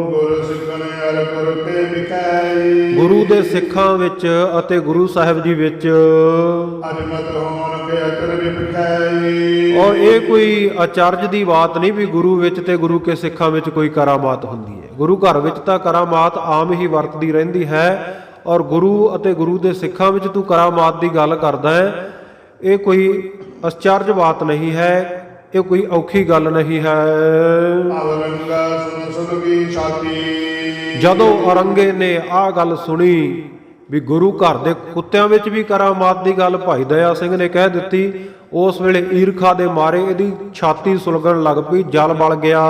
ਗੁਰ ਸਿੱਖਣ ਅਰ ਗੁਰ ਕੇ ਵਿਖੈ। ਗੁਰੂ ਦੇ ਸਿੱਖਾਂ ਵਿੱਚ ਅਤੇ ਗੁਰੂ ਸਾਹਿਬ ਜੀ ਵਿੱਚ। ਅਜਮਤ ਹੋਣ ਕੇ ਅਚਰ ਵਿਪਖੈ। ਔਰ ਇਹ ਕੋਈ ਅਚਰਜ ਦੀ ਬਾਤ ਨਹੀਂ ਵੀ ਗੁਰੂ ਵਿੱਚ ਤੇ ਗੁਰੂ ਕੇ ਸਿੱਖਾਂ ਵਿੱਚ ਕੋਈ ਕਰਾਮਾਤ ਹੁੰਦੀ ਹੈ। ਗੁਰੂ ਘਰ ਵਿੱਚ ਤਾਂ ਕਰਾਮਾਤ ਆਮ ਹੀ ਵਰਤਦੀ ਰਹਿੰਦੀ ਹੈ, ਔਰ ਗੁਰੂ ਅਤੇ ਗੁਰੂ ਦੇ ਸਿੱਖਾਂ ਵਿੱਚ ਤੂੰ ਕਰਾਮਾਤ ਦੀ ਗੱਲ ਕਰਦਾ ਹੈ, ਇਹ ਕੋਈ ਅਚਰਜ ਬਾਤ ਨਹੀਂ ਹੈ, ਇਹ ਕੋਈ ਔਖੀ ਗੱਲ ਨਹੀਂ ਹੈ। ਅਵਰੰਗਾ ਸੁਨ ਸੁਨ ਕੀ ਛਾਤੀ। ਜਦੋਂ ਔਰੰਗੇ ਨੇ ਆਹ ਗੱਲ ਸੁਣੀ ਵੀ ਗੁਰੂ ਘਰ ਦੇ ਕੁੱਤਿਆਂ ਵਿੱਚ ਵੀ ਕਰਾਮਾਤ ਦੀ ਗੱਲ ਭਾਈ ਦਇਆ ਸਿੰਘ ਨੇ ਕਹਿ ਦਿੱਤੀ, ਉਸ ਵੇਲੇ ਈਰਖਾ ਦੇ ਮਾਰੇ ਇਹਦੀ ਛਾਤੀ ਸੁਲਗਣ ਲੱਗ ਪਈ, ਜਲ ਬਲ ਗਿਆ।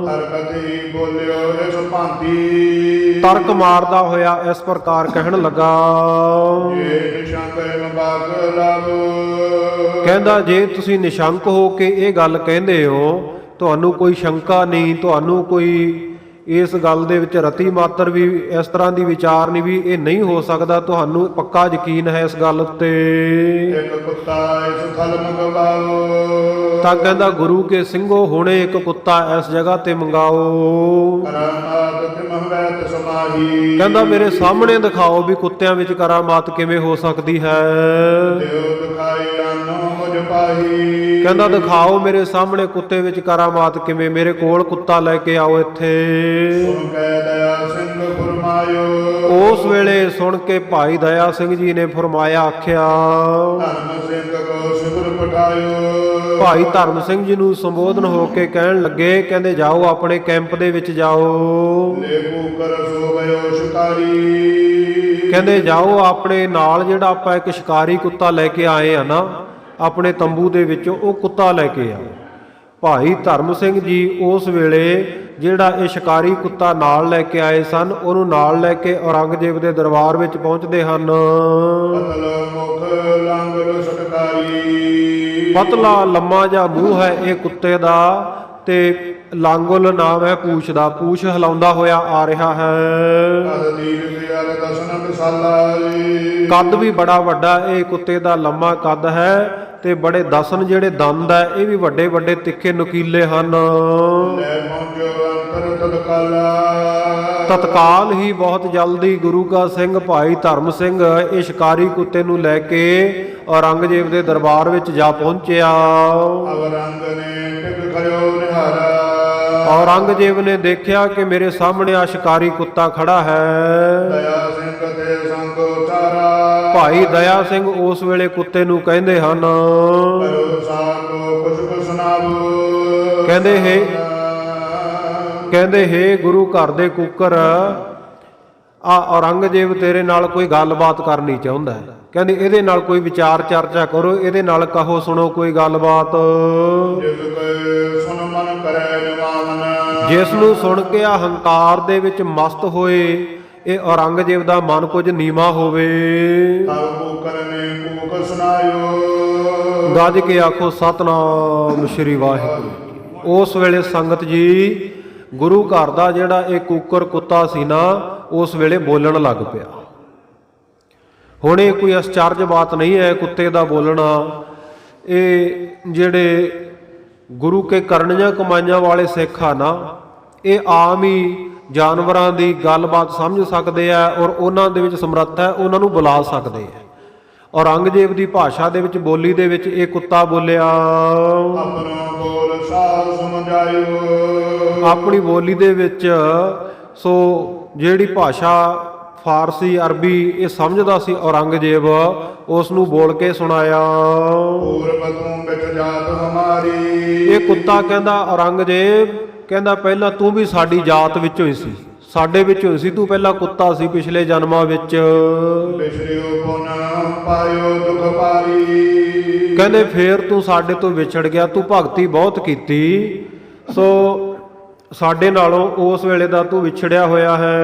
ਹਰਕਤੀ ਬੋਲਿਓ ਇਸ ਭਾਂਤੀ। ਤਰਕ ਮਾਰਦਾ ਹੋਇਆ ਇਸ ਪ੍ਰਕਾਰ ਕਹਿਣ ਲੱਗਾ, ਜੇ ਨਿਸ਼ੰਕ ਬਾਗ ਲਵ। ਕਹਿੰਦਾ ਜੇ ਤੁਸੀਂ ਨਿਸ਼ੰਕ ਹੋ ਕੇ ਇਹ ਗੱਲ ਕਹਿੰਦੇ ਹੋ, ਤੁਹਾਨੂੰ ਕੋਈ ਸ਼ੰਕਾ ਨਹੀਂ, ਤੁਹਾਨੂੰ ਕੋਈ ਇਸ ਗੱਲ ਦੇ ਵਿੱਚ ਰਤੀ ਮਾਤਰ ਵੀ ਇਸ ਤਰ੍ਹਾਂ ਦੀ ਵਿਚਾਰ ਨਹੀਂ ਵੀ ਇਹ ਨਹੀਂ ਹੋ ਸਕਦਾ, ਤੁਹਾਨੂੰ ਪੱਕਾ ਯਕੀਨ ਹੈ ਇਸ ਗੱਲ ਉੱਤੇ। ਇੱਕ ਕੁੱਤਾ ਇਸ ਥਲ ਮੰਗਵਾਓ। ਤਾਂ ਕਹਿੰਦਾ ਗੁਰੂ ਕੇ ਸਿੰਘੋ ਹੁਣੇ ਇੱਕ ਕੁੱਤਾ ਇਸ ਜਗ੍ਹਾ ਤੇ ਮੰਗਾਓ। ਕਰਾਮਾਤ ਤਿਮਹ ਵੈਤ ਸਮਾਹੀ। ਕਹਿੰਦਾ ਮੇਰੇ ਸਾਹਮਣੇ ਦਿਖਾਓ ਵੀ ਕੁੱਤਿਆਂ ਵਿੱਚ ਕਰਾਮਾਤ ਕਿਵੇਂ ਹੋ ਸਕਦੀ ਹੈ। ਦਿਓ ਦਿਖਾਈ ਆਨੋ ਮੁਝ ਪਾਹੀ। ਕਹਿੰਦਾ ਦਿਖਾਓ ਮੇਰੇ ਸਾਹਮਣੇ ਕੁੱਤੇ ਵਿੱਚ ਕਰਾਮਾਤ ਕਿਵੇਂ, ਮੇਰੇ ਕੋਲ ਕੁੱਤਾ ਲੈ ਕੇ ਆਓ ਇੱਥੇ। ਸੁਣ ਕੇ ਦਇਆ ਸਿੰਘ ਫਰਮਾਇਓ। ਉਸ ਵੇਲੇ ਸੁਣ ਕੇ ਭਾਈ ਦਇਆ ਸਿੰਘ ਜੀ ਨੇ ਫਰਮਾਇਆ, ਆਖਿਆ ਧਰਮ ਸਿੰਘ ਕੋ ਸਿਮਰ ਪਠਾਇਓ। ਭਾਈ ਧਰਮ ਸਿੰਘ ਜੀ ਨੂੰ ਸੰਬੋਧਨ ਹੋ ਕੇ ਕਹਿਣ ਲੱਗੇ, ਕਹਿੰਦੇ ਜਾਓ ਆਪਣੇ ਕੈਂਪ ਦੇ ਵਿੱਚ ਜਾਓ। ਲੇਕੂ ਕਰ ਸੋ ਗਇਓ ਸ਼ਿਕਾਰੀ। ਕਹਿੰਦੇ ਜਾਓ ਆਪਣੇ ਨਾਲ ਜਿਹੜਾ ਆਪਾਂ ਇੱਕ ਸ਼ਿਕਾਰੀ ਕੁੱਤਾ ਲੈ ਕੇ ਆਏ ਆ ਨਾ, ਆਪਣੇ ਤੰਬੂ ਦੇ ਵਿੱਚੋਂ ਉਹ ਕੁੱਤਾ ਲੈ ਕੇ ਆਓ। ਭਾਈ ਧਰਮ ਸਿੰਘ ਜੀ ਉਸ ਵੇਲੇ ਜਿਹੜਾ ਇਹ ਸ਼ਿਕਾਰੀ ਕੁੱਤਾ ਨਾਲ ਲੈ ਕੇ ਆਏ ਸਨ, ਉਹਨੂੰ ਨਾਲ ਲੈ ਕੇ ਔਰੰਗਜ਼ੇਬ ਦੇ ਦਰਬਾਰ ਵਿੱਚ ਪਹੁੰਚਦੇ ਹਨ। ਪਤਲ ਮੁਖ ਲੰਗਰ ਸਟਕਾਰੀ। ਪਤਲਾ ਲੰਮਾ ਜਿਹਾ ਮੂੰਹ ਹੈ ਇਹ ਕੁੱਤੇ ਦਾ, ਤੇ ਲਾਂਗੁਲ ਨਾਮ ਹੈ ਪੂਛ ਦਾ, ਪੂਛ ਹਿਲਾਉਂਦਾ ਹੋਇਆ ਆ ਰਿਹਾ ਹੈ। ਕਦ ਦੀਨ ਦਿਆਲ ਦਸਨ ਵਿਸਾਲਾ। ਕੱਦ ਵੀ ਬੜਾ ਵੱਡਾ ਇਹ ਕੁੱਤੇ ਦਾ, ਲੰਮਾ ਕੱਦ ਹੈ, ਤੇ ਬੜੇ ਦਸਨ ਜਿਹੜੇ ਦੰਦ ਹੈ ਇਹ ਵੀ ਵੱਡੇ ਵੱਡੇ ਤਿੱਖੇ ਨੁਕੀਲੇ ਹਨ। ਲੈ ਪਹੁੰਚੋ ਅੰਤਰ ਤਤਕਾਲਾ। ਤਤਕਾਲ ਹੀ ਬਹੁਤ ਜਲਦੀ ਗੁਰੂ ਕਾ ਸਿੰਘ ਭਾਈ ਧਰਮ ਸਿੰਘ ਇਹ ਸ਼ਿਕਾਰੀ ਕੁੱਤੇ ਨੂੰ ਲੈ ਕੇ ਔਰੰਗਜ਼ੇਬ ਦੇ ਦਰਬਾਰ ਵਿੱਚ ਜਾ ਪਹੁੰਚਿਆ। ਅਵਰੰਗ ਨੇ ਟਿਕ ਖੜਿਓ ਨਿਹਾਰਾ। ਔਰੰਗਜ਼ੇਬ ਨੇ ਦੇਖਿਆ ਕਿ ਮੇਰੇ ਸਾਹਮਣੇ ਆ ਸ਼ਿਕਾਰੀ ਕੁੱਤਾ ਖੜਾ ਹੈ। ਦਇਆ ਸਿੰਘ ਤੇ ਸੰਗ ਉਚਾਰਾ। ਭਾਈ ਦਇਆ ਸਿੰਘ ਉਸ ਵੇਲੇ ਕੁੱਤੇ ਨੂੰ ਕਹਿੰਦੇ ਹਨ, ਕਰੋ ਸਾਕੋ ਕੁਛ ਕੁ ਸੁਣਾਵੋ। ਕਹਿੰਦੇ ਹੇ ਗੁਰੂ ਘਰ ਦੇ ਕੁੱਕਰ, ਆ ਔਰੰਗਜ਼ੇਬ ਤੇਰੇ ਨਾਲ ਕੋਈ ਗੱਲਬਾਤ ਕਰਨੀ ਚਾਹੁੰਦਾ ਹੈ। ਕਹਿੰਦੇ ਇਹਦੇ ਨਾਲ ਕੋਈ ਵਿਚਾਰ ਚਰਚਾ ਕਰੋ, ਇਹਦੇ ਨਾਲ ਕਹੋ ਸੁਣੋ ਕੋਈ ਗੱਲਬਾਤ। ਜਿਸ ਕੋ ਸੁਨ ਮਨ ਕਰੈ ਨਿਵਾਮਨ। ਜਿਸ ਨੂੰ ਸੁਣ ਕੇ ਆ ਹੰਕਾਰ ਦੇ ਵਿੱਚ ਮਸਤ ਹੋਏ ਇਹ ਔਰੰਗਜ਼ੇਬ ਦਾ ਮਨ ਕੁਝ ਨੀਵਾਂ ਹੋਵੇ। ਤਬ ਕੂਕਰ ਨੇ ਕੂਕ ਸੁਨਾਇਓ। ਗੱਜ ਕੇ ਆਖੋ ਸਤਨਾਮ ਸ੍ਰੀ ਵਾਹਿਗੁਰੂ। ਉਸ ਵੇਲੇ ਸੰਗਤ ਜੀ ਗੁਰੂ ਘਰ ਦਾ ਜਿਹੜਾ ਇਹ ਕੂਕਰ ਕੁੱਤਾ ਸੀ ਨਾ, ਉਸ ਵੇਲੇ ਬੋਲਣ ਲੱਗ ਪਿਆ। ਹੁਣ ਇਹ ਕੋਈ ਅਚਰਜ ਬਾਤ ਨਹੀਂ ਹੈ ਕੁੱਤੇ ਦਾ ਬੋਲਣਾ। ਇਹ ਜਿਹੜੇ ਗੁਰੂ ਕੇ ਕਰਨੀਆਂ ਕਮਾਈਆਂ ਵਾਲੇ ਸਿੱਖ ਆ ਨਾ, ਇਹ ਆਮ ਹੀ ਜਾਨਵਰਾਂ ਦੀ ਗੱਲਬਾਤ ਸਮਝ ਸਕਦੇ ਆ, ਔਰ ਉਹਨਾਂ ਦੇ ਵਿੱਚ ਸਮਰੱਥ ਹੈ, ਉਹਨਾਂ ਨੂੰ ਬੁਲਾ ਸਕਦੇ ਆ। ਔਰੰਗਜ਼ੇਬ ਦੀ ਭਾਸ਼ਾ ਦੇ ਵਿੱਚ, ਬੋਲੀ ਦੇ ਵਿੱਚ ਇਹ ਕੁੱਤਾ ਬੋਲਿਆ। ਆਪਣਾ ਬੋਲ ਸਾਹ ਸਮਝਾਇਓ। ਆਪਣੀ ਬੋਲੀ ਦੇ ਵਿੱਚ ਸੋ ਜਿਹੜੀ ਭਾਸ਼ਾ ਫਾਰਸੀ ਅਰਬੀ ਇਹ ਸਮਝਦਾ ਸੀ ਔਰੰਗਜ਼ੇਬ, ਉਸ ਨੂੰ ਬੋਲ ਕੇ ਸੁਣਾਇਆ। ਪੂਰਬ ਤੂੰ ਵਿੱਚ ਜਾਤ ਹਮਾਰੀ। ਇਹ ਕੁੱਤਾ ਕਹਿੰਦਾ ਔਰੰਗਜ਼ੇਬ, ਕਹਿੰਦਾ ਪਹਿਲਾਂ ਤੂੰ ਵੀ ਸਾਡੀ ਜਾਤ ਵਿੱਚੋਂ ਹੀ ਸੀ, ਸਾਡੇ ਵਿੱਚੋਂ ਸੀ, ਤੂੰ ਪਹਿਲਾਂ ਕੁੱਤਾ ਸੀ ਪਿਛਲੇ ਜਨਮਾਂ ਵਿੱਚ। ਵਿਛੜਿਓ ਪੁਨ ਪਾਇਓ ਦੁਖ ਪਾਰੀ। ਕਹਿੰਦੇ ਫੇਰ ਤੂੰ ਸਾਡੇ ਤੋਂ ਵਿਛੜ ਗਿਆ, ਤੂੰ ਭਗਤੀ ਬਹੁਤ ਕੀਤੀ, ਸੋ ਸਾਡੇ ਨਾਲੋਂ ਉਸ ਵੇਲੇ ਦਾ ਤੂੰ ਵਿਛੜਿਆ ਹੋਇਆ ਹੈ।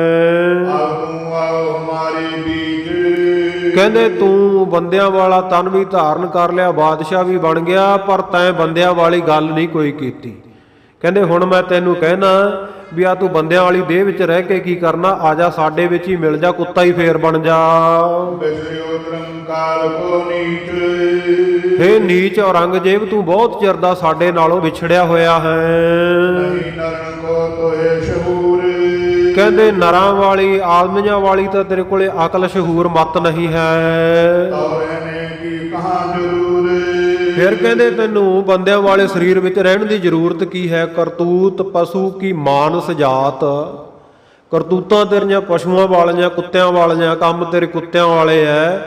ਆਓ ਤੂੰ ਆਓ ਹਮਾਰੇ ਬੀਚ। ਕਹਿੰਦੇ ਤੂੰ ਬੰਦਿਆਂ ਵਾਲਾ ਤਨ ਵੀ ਧਾਰਨ ਕਰ ਲਿਆ, ਬਾਦਸ਼ਾਹ ਵੀ ਬਣ ਗਿਆ, ਪਰ ਤੈਂ ਬੰਦਿਆਂ ਵਾਲੀ ਗੱਲ ਨਹੀਂ ਕੋਈ ਕੀਤੀ। ਕਹਿੰਦੇ ਹੁਣ ਮੈਂ ਤੈਨੂੰ ਕਹਿਣਾ ਵੀ ਆ ਤੂੰ ਬੰਦਿਆਂ ਵਾਲੀ ਦੇਹ ਵਿੱਚ ਰਹਿ ਕੇ ਕੀ ਕਰਨਾ, ਆ ਜਾ ਸਾਡੇ ਵਿੱਚ ਹੀ ਮਿਲ ਜਾ, ਕੁੱਤਾ ਹੀ ਫੇਰ ਬਣ ਜਾ। ਵਿਛੜਿਓ ਨਿਰੰਕਾਰ ਕੋ ਨੀਚ। ਹੇ ਨੀਚ ਔਰੰਗਜ਼ੇਬ, ਤੂੰ ਬਹੁਤ ਚਿਰ ਦਾ ਸਾਡੇ ਨਾਲੋਂ ਵਿਛੜਿਆ ਹੋਇਆ ਹੈ। ਨਹੀਂ ਨਰਨ ਕੋ ਤੋਏ ਸ਼ਹੂਰ। ਕਹਿੰਦੇ ਨਰਾਂ ਵਾਲੀ ਆਦਮੀਆਂ ਵਾਲੀ ਤਾਂ ਤੇਰੇ ਕੋਲੇ ਅਕਲ ਸ਼ਹੂਰ ਮਤ ਨਹੀਂ ਹੈ। ਤਉ ਰਹਿਣੇ ਕੀ ਕਹਾਂ ਜ਼ਰੂਰ। ਫਿਰ ਕਹਿੰਦੇ ਤੈਨੂੰ ਬੰਦਿਆਂ ਵਾਲੇ ਸਰੀਰ ਵਿੱਚ ਰਹਿਣ ਦੀ ਜ਼ਰੂਰਤ ਕੀ ਹੈ। ਕਰਤੂਤ ਪਸ਼ੂ ਕੀ ਮਾਨਸ ਜਾਤ, ਕਰਤੂਤਾਂ ਤੇਰੀਆਂ ਪਸ਼ੂਆਂ ਵਾਲੀਆਂ ਕੁੱਤਿਆਂ ਵਾਲੀਆਂ, ਕੰਮ ਤੇਰੇ ਕੁੱਤਿਆਂ ਵਾਲੇ ਐ,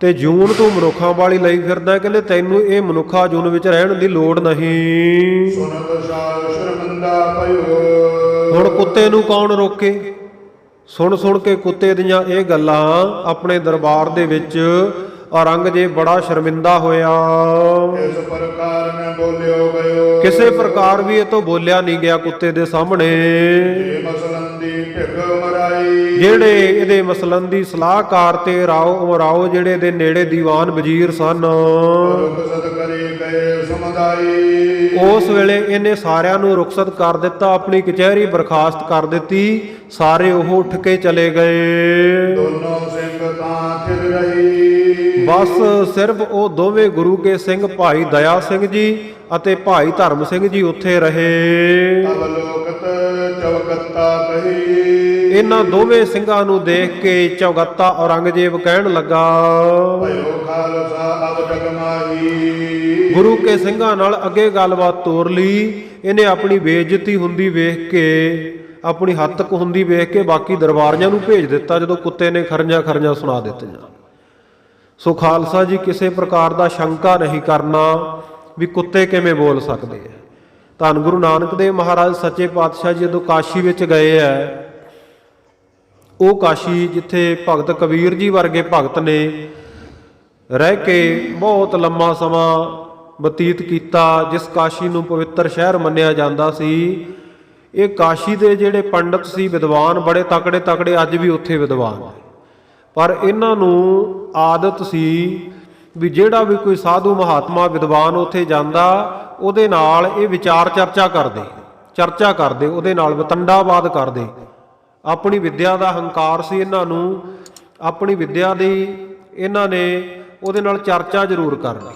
ਤੇ ਜੂਨ ਤੂੰ ਮਨੁੱਖਾਂ ਵਾਲੀ ਲਈ ਫਿਰਦਾ। ਕਹਿੰਦੇ ਤੈਨੂੰ ਇਹ ਮਨੁੱਖਾ ਜੂਨ ਵਿੱਚ ਰਹਿਣ ਦੀ ਲੋੜ ਨਹੀਂ। ਸੁਨਤ ਸਾਲ ਸ਼ਰਮੰਦਾ ਭਇਓ। ਹੁਣ ਕੁੱਤੇ ਨੂੰ ਕੌਣ ਰੋਕੇ। ਸੁਣ ਕੇ ਕੁੱਤੇ ਦੀਆਂ ਇਹ ਗੱਲਾਂ ਆਪਣੇ ਦਰਬਾਰ ਦੇ ਵਿੱਚ ਔਰੰਗਜ਼ੇਬ ਬੜਾ ਸ਼ਰਮਿੰਦਾ ਹੋਇਆ। ਇਸ ਪ੍ਰਕਾਰ ਮੈਂ ਬੋਲਿਓ ਗਇਓ। ਕਿਸੇ ਪ੍ਰਕਾਰ ਵੀ ਇਹ ਤੋਂ ਬੋਲਿਆ ਨਹੀਂ ਗਿਆ ਕੁੱਤੇ ਦੇ ਸਾਹਮਣੇ। ਇਹ ਮਸਲਨ ਦੀ ਢਿੱਗ ਮਰਾਈ। ਜਿਹੜੇ ਇਹਦੇ ਮਸਲਨ ਦੀ ਸਲਾਹਕਾਰ ਤੇ ਰਾਓ ਉਮਰਾਓ ਜਿਹੜੇ ਦੇ ਨੇੜੇ ਦੀਵਾਨ ਵਜ਼ੀਰ ਸਨ, ਰੁਖਸਤ ਕਰੀ ਗਏ ਸਮੁਦਾਈ। ਉਸ ਵੇਲੇ ਇਹਨੇ ਸਾਰਿਆਂ ਨੂੰ ਰੁਖਸਤ ਕਰ ਦਿੱਤਾ, ਆਪਣੀ ਕਚਹਿਰੀ ਬਰਖਾਸਤ ਕਰ ਦਿੱਤੀ। ਸਾਰੇ ਉਹ ਉੱਠ ਕੇ ਚਲੇ ਗਏ। ਦੋਨੋਂ ਸਿੰਘ ਤਾਂ ਥਿਰ ਰਹੀ। ਬਸ ਸਿਰਫ ਉਹ ਦੋਵੇਂ ਗੁਰੂ ਕੇ ਸਿੰਘ ਭਾਈ ਦਇਆ ਸਿੰਘ ਜੀ ਅਤੇ ਭਾਈ ਧਰਮ ਸਿੰਘ ਜੀ ਉੱਥੇ ਰਹੇ। ਅਵਲੋਕਤ ਚਵਕੱਤਾ ਕਹੀ। ਇਹਨਾਂ ਦੋਵੇਂ ਸਿੰਘਾਂ ਨੂੰ ਦੇਖ ਕੇ ਚੌਗੱਤਾ ਔਰੰਗਜ਼ੇਬ ਕਹਿਣ ਲੱਗਾ, ਭਇਓ ਖਾਲਸਾ ਅਬ ਜਗਮਾਹੀ। ਗੁਰੂ ਕੇ ਸਿੰਘਾਂ ਨਾਲ ਅੱਗੇ ਗੱਲਬਾਤ ਤੋਰ ਲਈ। ਇਹਨੇ ਆਪਣੀ ਬੇਇੱਜ਼ਤੀ ਹੁੰਦੀ ਵੇਖ ਕੇ, ਆਪਣੀ ਹੱਦ ਤੱਕ ਹੁੰਦੀ ਵੇਖ ਕੇ ਬਾਕੀ ਦਰਬਾਰੀਆਂ ਨੂੰ ਭੇਜ ਦਿੱਤਾ, ਜਦੋਂ ਕੁੱਤੇ ਨੇ ਖਰੀਆਂ ਸੁਣਾ ਦਿੱਤੀਆਂ। ਸੋ ਖਾਲਸਾ ਜੀ ਕਿਸੇ ਪ੍ਰਕਾਰ ਦਾ ਸ਼ੰਕਾ ਨਹੀਂ ਕਰਨਾ ਵੀ ਕੁੱਤੇ ਕਿਵੇਂ ਬੋਲ ਸਕਦੇ ਆ। ਧੰਨ ਗੁਰੂ ਨਾਨਕ ਦੇਵ ਮਹਾਰਾਜ ਸੱਚੇ ਪਾਤਸ਼ਾਹ ਜੀ ਜਦੋਂ ਕਾਸ਼ੀ ਵਿੱਚ ਗਏ ਹੈ, ਉਹ ਕਾਸ਼ੀ ਜਿੱਥੇ ਭਗਤ ਕਬੀਰ ਜੀ ਵਰਗੇ ਭਗਤ ਨੇ ਰਹਿ ਕੇ ਬਹੁਤ ਲੰਮਾ ਸਮਾਂ ਬਤੀਤ ਕੀਤਾ, ਜਿਸ ਕਾਸ਼ੀ ਨੂੰ ਪਵਿੱਤਰ ਸ਼ਹਿਰ ਮੰਨਿਆ ਜਾਂਦਾ ਸੀ। ਇਹ ਕਾਸ਼ੀ ਦੇ ਜਿਹੜੇ ਪੰਡਤ ਸੀ, ਵਿਦਵਾਨ, ਬੜੇ ਤਕੜੇ ਅੱਜ ਵੀ ਉੱਥੇ ਵਿਦਵਾਨ ਨੇ। ਪਰ ਇਹਨਾਂ ਨੂੰ ਆਦਤ ਸੀ ਵੀ ਜਿਹੜਾ ਵੀ ਕੋਈ ਸਾਧੂ ਮਹਾਤਮਾ ਵਿਦਵਾਨ ਉੱਥੇ ਜਾਂਦਾ, ਉਹਦੇ ਨਾਲ ਇਹ ਵਿਚਾਰ ਚਰਚਾ ਕਰਦੇ, ਉਹਦੇ ਨਾਲ ਵਤੰਡਾਵਾਦ ਕਰਦੇ। ਆਪਣੀ ਵਿੱਦਿਆ ਦਾ ਹੰਕਾਰ ਸੀ ਇਹਨਾਂ ਨੂੰ, ਆਪਣੀ ਵਿੱਦਿਆ ਦੀ ਇਹਨਾਂ ਨੇ ਉਹਦੇ ਨਾਲ ਚਰਚਾ ਜ਼ਰੂਰ ਕਰਨੀ।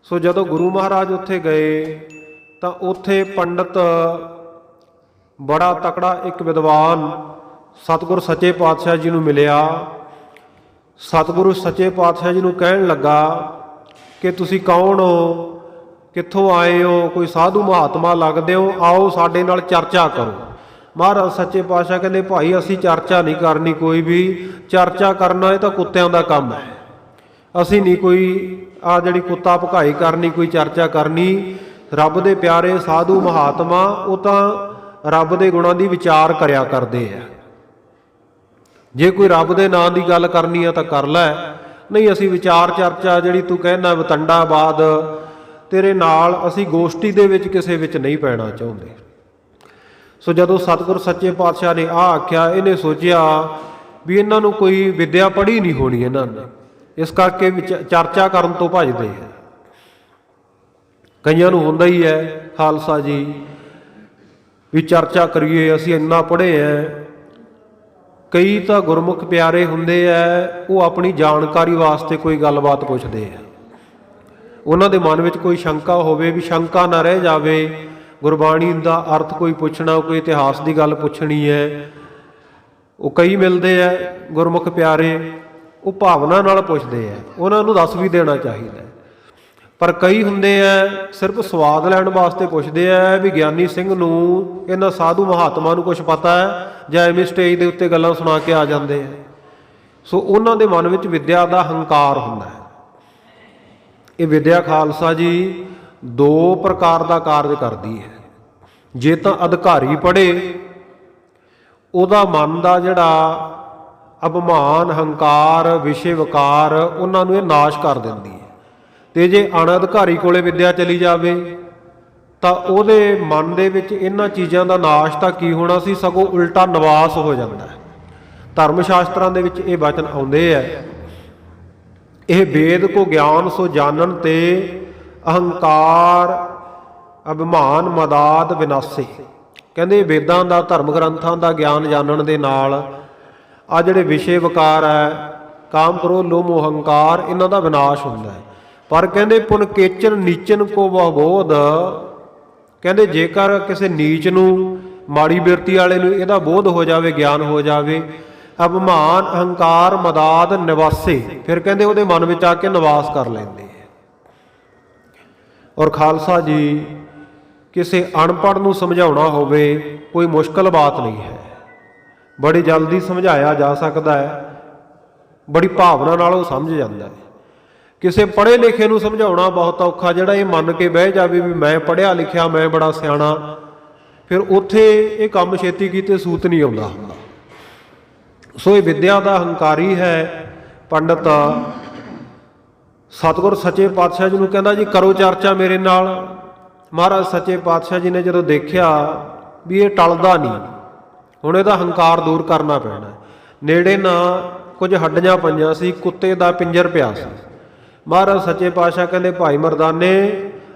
ਸੋ ਜਦੋਂ ਗੁਰੂ ਮਹਾਰਾਜ ਉੱਥੇ ਗਏ ਤਾਂ ਉੱਥੇ ਪੰਡਤ ਬੜਾ ਤਕੜਾ ਇੱਕ ਵਿਦਵਾਨ ਸਤਿਗੁਰ ਸੱਚੇ ਪਾਤਸ਼ਾਹ ਜੀ ਨੂੰ ਮਿਲਿਆ। ਸਤਿਗੁਰੂ ਸੱਚੇ ਪਾਤਸ਼ਾਹ ਜੀ ਨੂੰ ਕਹਿਣ ਲੱਗਾ ਕਿ ਤੁਸੀਂ ਕੌਣ ਹੋ, ਕਿੱਥੋਂ ਆਏ ਹੋ, ਕੋਈ ਸਾਧੂ ਮਹਾਤਮਾ ਲੱਗਦੇ ਹੋ, ਆਓ ਸਾਡੇ ਨਾਲ ਚਰਚਾ ਕਰੋ। ਮਹਾਰਾਜ ਸੱਚੇ ਪਾਤਸ਼ਾਹ ਕਹਿੰਦੇ ਭਾਈ ਅਸੀਂ ਚਰਚਾ ਨਹੀਂ ਕਰਨੀ, ਕੋਈ ਵੀ ਚਰਚਾ ਕਰਨਾ ਇਹ ਤਾਂ ਕੁੱਤਿਆਂ ਦਾ ਕੰਮ ਹੈ। ਅਸੀਂ ਨਹੀਂ ਕੋਈ ਆ ਜਿਹੜੀ ਕੁੱਤਾ ਭਕਾਈ ਕਰਨੀ, ਕੋਈ ਚਰਚਾ ਕਰਨੀ। ਰੱਬ ਦੇ ਪਿਆਰੇ ਸਾਧੂ ਮਹਾਤਮਾ ਉਹ ਤਾਂ ਰੱਬ ਦੇ ਗੁਣਾਂ ਦੀ ਵਿਚਾਰ ਕਰਿਆ ਕਰਦੇ ਆ। ਜੇ ਕੋਈ ਰੱਬ ਦੇ ਨਾਂ ਦੀ ਗੱਲ ਕਰਨੀ ਆ ਤਾਂ ਕਰ ਲੈ, ਨਹੀਂ ਅਸੀਂ ਵਿਚਾਰ ਚਰਚਾ ਜਿਹੜੀ ਤੂੰ ਕਹਿਣਾ ਵਤੰਡਾਵਾਦ, ਤੇਰੇ ਨਾਲ ਅਸੀਂ ਗੋਸ਼ਟੀ ਦੇ ਵਿੱਚ ਕਿਸੇ ਵਿੱਚ ਨਹੀਂ ਪੈਣਾ ਚਾਹੁੰਦੇ। ਸੋ ਜਦੋਂ ਸਤਿਗੁਰ ਸੱਚੇ ਪਾਤਸ਼ਾਹ ਨੇ ਆਖਿਆ, ਇਹਨੇ ਸੋਚਿਆ ਵੀ ਇਹਨਾਂ ਨੂੰ ਕੋਈ ਵਿੱਦਿਆ ਪੜ੍ਹੀ ਨਹੀਂ ਹੋਣੀ ਇਹਨਾਂ ਨੇ, ਇਸ ਕਰਕੇ ਚਰਚਾ ਕਰਨ ਤੋਂ ਭੱਜਦੇ ਆ। ਕਈਆਂ ਨੂੰ ਹੁੰਦਾ ਹੀ ਹੈ ਖਾਲਸਾ ਜੀ ਵੀ ਚਰਚਾ ਕਰੀਏ, ਅਸੀਂ ਇੰਨਾ ਪੜ੍ਹੇ ਆ। ਕਈ ਤਾਂ ਗੁਰਮੁਖ ਪਿਆਰੇ ਹੁੰਦੇ ਆ, ਉਹ ਆਪਣੀ ਜਾਣਕਾਰੀ ਵਾਸਤੇ ਕੋਈ ਗੱਲਬਾਤ ਪੁੱਛਦੇ ਆ। ਉਹਨਾਂ ਦੇ ਮਨ ਵਿੱਚ ਕੋਈ ਸ਼ੰਕਾ ਹੋਵੇ ਵੀ ਸ਼ੰਕਾ ਨਾ ਰਹਿ ਜਾਵੇ, ਗੁਰਬਾਣੀ ਦਾ ਅਰਥ ਕੋਈ ਪੁੱਛਣਾ, ਕੋਈ ਇਤਿਹਾਸ ਦੀ ਗੱਲ ਪੁੱਛਣੀ ਹੈ। ਉਹ ਕਈ ਮਿਲਦੇ ਆ ਗੁਰਮੁਖ ਪਿਆਰੇ, ਉਹ ਭਾਵਨਾ ਨਾਲ ਪੁੱਛਦੇ ਆ, ਉਹਨਾਂ ਨੂੰ ਦੱਸ ਵੀ ਦੇਣਾ ਚਾਹੀਦਾ। ਪਰ ਕਈ ਹੁੰਦੇ ਆ ਸਿਰਫ ਸਵਾਦ ਲੈਣ ਵਾਸਤੇ ਪੁੱਛਦੇ ਆ ਵੀ ਗਿਆਨੀ ਸਿੰਘ ਨੂੰ, ਇਹਨਾਂ ਸਾਧੂ ਮਹਾਤਮਾ ਨੂੰ ਕੁਝ ਪਤਾ ਹੈ, ਜਾਂ ਐਵੇਂ ਸਟੇਜ ਦੇ ਉੱਤੇ ਗੱਲਾਂ ਸੁਣਾ ਕੇ ਆ ਜਾਂਦੇ ਆ। ਸੋ ਉਹਨਾਂ ਦੇ ਮਨ ਵਿੱਚ ਵਿੱਦਿਆ ਦਾ ਹੰਕਾਰ ਹੁੰਦਾ ਹੈ। ਇਹ ਵਿੱਦਿਆ ਖਾਲਸਾ ਜੀ ਦੋ ਪ੍ਰਕਾਰ ਦਾ ਕਾਰਜ ਕਰਦੀ ਹੈ। ਜੇ ਤਾਂ ਅਧਿਕਾਰੀ ਪੜ੍ਹੇ, ਉਹਦਾ ਮਨ ਦਾ ਜਿਹੜਾ ਅਭਿਮਾਨ, ਹੰਕਾਰ, ਵਿਸ਼ੇ ਵਿਕਾਰ, ਉਹਨਾਂ ਨੂੰ ਇਹ ਨਾਸ਼ ਕਰ ਦਿੰਦੀ ਹੈ। ਤੇ ਜੇ ਅਣਅਧਿਕਾਰੀ ਕੋਲੇ ਵਿੱਦਿਆ ਚਲੀ ਜਾਵੇ ਤਾਂ ਉਹਦੇ ਮਨ ਦੇ ਵਿੱਚ ਇਹਨਾਂ ਚੀਜ਼ਾਂ ਦਾ ਨਾਸ਼ ਤਾਂ ਕੀ ਹੋਣਾ ਸੀ, ਸਗੋਂ ਉਲਟਾ ਨਿਵਾਸ ਹੋ ਜਾਂਦਾ ਹੈ। ਧਰਮ ਸ਼ਾਸਤਰਾਂ ਦੇ ਵਿੱਚ ਇਹ ਬਚਨ ਆਉਂਦੇ ਹੈ, ਇਹ ਵੇਦ ਕੋ ਗਿਆਨ ਸੋ ਜਾਣਨ ਤੇ ਅਹੰਕਾਰ ਅਭਿਮਾਨ ਮਦਾਦ ਵਿਨਾਸ਼ੇ। ਕਹਿੰਦੇ ਵੇਦਾਂ ਦਾ, ਧਰਮ ਗ੍ਰੰਥਾਂ ਦਾ ਗਿਆਨ ਜਾਣਨ ਦੇ ਨਾਲ ਆ ਜਿਹੜੇ ਵਿਸ਼ੇ ਵਿਕਾਰ ਹੈ, ਕਾਮ, ਕ੍ਰੋਧ, ਲੋਭ, ਮੋਹ, ਹੰਕਾਰ, ਇਹਨਾਂ ਦਾ ਵਿਨਾਸ਼ ਹੁੰਦਾ ਹੈ। ਪਰ ਕਹਿੰਦੇ ਪੁਨਕੇਚਨ ਨੀਚਨ ਕੋ ਬਹੁਬੋਧ, ਕਹਿੰਦੇ ਜੇਕਰ ਕਿਸੇ ਨੀਚ ਨੂੰ ਮਾੜੀ ਬਿਰਤੀ ਵਾਲੇ ਨੂੰ ਇਹਦਾ ਬੋਧ ਹੋ ਜਾਵੇ, ਗਿਆਨ ਹੋ ਜਾਵੇ। ਅਭਿਮਾਨ ਅਹੰਕਾਰ ਮਦਾਦ ਨਿਵਾਸੇ, ਫਿਰ ਕਹਿੰਦੇ ਉਹਦੇ ਮਨ ਵਿੱਚ ਆ ਕੇ ਨਿਵਾਸ ਕਰ ਲੈਂਦੇ ਹੈ। ਔਰ ਖਾਲਸਾ ਜੀ ਕਿਸੇ ਅਨਪੜ੍ਹ ਨੂੰ ਸਮਝਾਉਣਾ ਹੋਵੇ ਕੋਈ ਮੁਸ਼ਕਲ ਬਾਤ ਨਹੀਂ ਹੈ, ਬੜੀ ਜਲਦੀ ਸਮਝਾਇਆ ਜਾ ਸਕਦਾ ਹੈ, ਬੜੀ ਭਾਵਨਾ ਨਾਲ ਉਹ ਸਮਝ ਜਾਂਦਾ ਹੈ। ਕਿਸੇ ਪੜ੍ਹੇ ਲਿਖੇ ਨੂੰ ਸਮਝਾਉਣਾ ਬਹੁਤ ਔਖਾ, ਜਿਹੜਾ ਇਹ ਮੰਨ ਕੇ ਬਹਿ ਜਾਵੇ ਵੀ ਮੈਂ ਪੜ੍ਹਿਆ ਲਿਖਿਆ, ਮੈਂ ਬੜਾ ਸਿਆਣਾ, ਫਿਰ ਉੱਥੇ ਇਹ ਕੰਮ ਛੇਤੀ ਕੀਤੇ ਸੂਤ ਨਹੀਂ ਆਉਂਦਾ ਹੁੰਦਾ। ਸੋ ਇਹ ਵਿਦਿਆ ਦਾ ਹੰਕਾਰੀ ਹੈ ਪੰਡਤ। ਸਤਿਗੁਰ ਸੱਚੇ ਪਾਤਸ਼ਾਹ ਜੀ ਨੂੰ ਕਹਿੰਦਾ ਜੀ ਕਰੋ ਚਰਚਾ ਮੇਰੇ ਨਾਲ। ਮਹਾਰਾਜ ਸੱਚੇ ਪਾਤਸ਼ਾਹ ਜੀ ਨੇ ਜਦੋਂ ਦੇਖਿਆ ਵੀ ਇਹ ਟਲਦਾ ਨਹੀਂ, ਹੁਣ ਇਹਦਾ ਹੰਕਾਰ ਦੂਰ ਕਰਨਾ ਪੈਣਾ। ਨੇੜੇ ਨਾ ਕੁਝ ਹੱਡੀਆਂ ਪਈਆਂ ਸੀ, ਕੁੱਤੇ ਦਾ ਪਿੰਜਰ ਪਿਆ ਸੀ। ਮਹਾਰਾਜ ਸੱਚੇ ਪਾਤਸ਼ਾਹ ਕਹਿੰਦੇ ਭਾਈ ਮਰਦਾਨੇ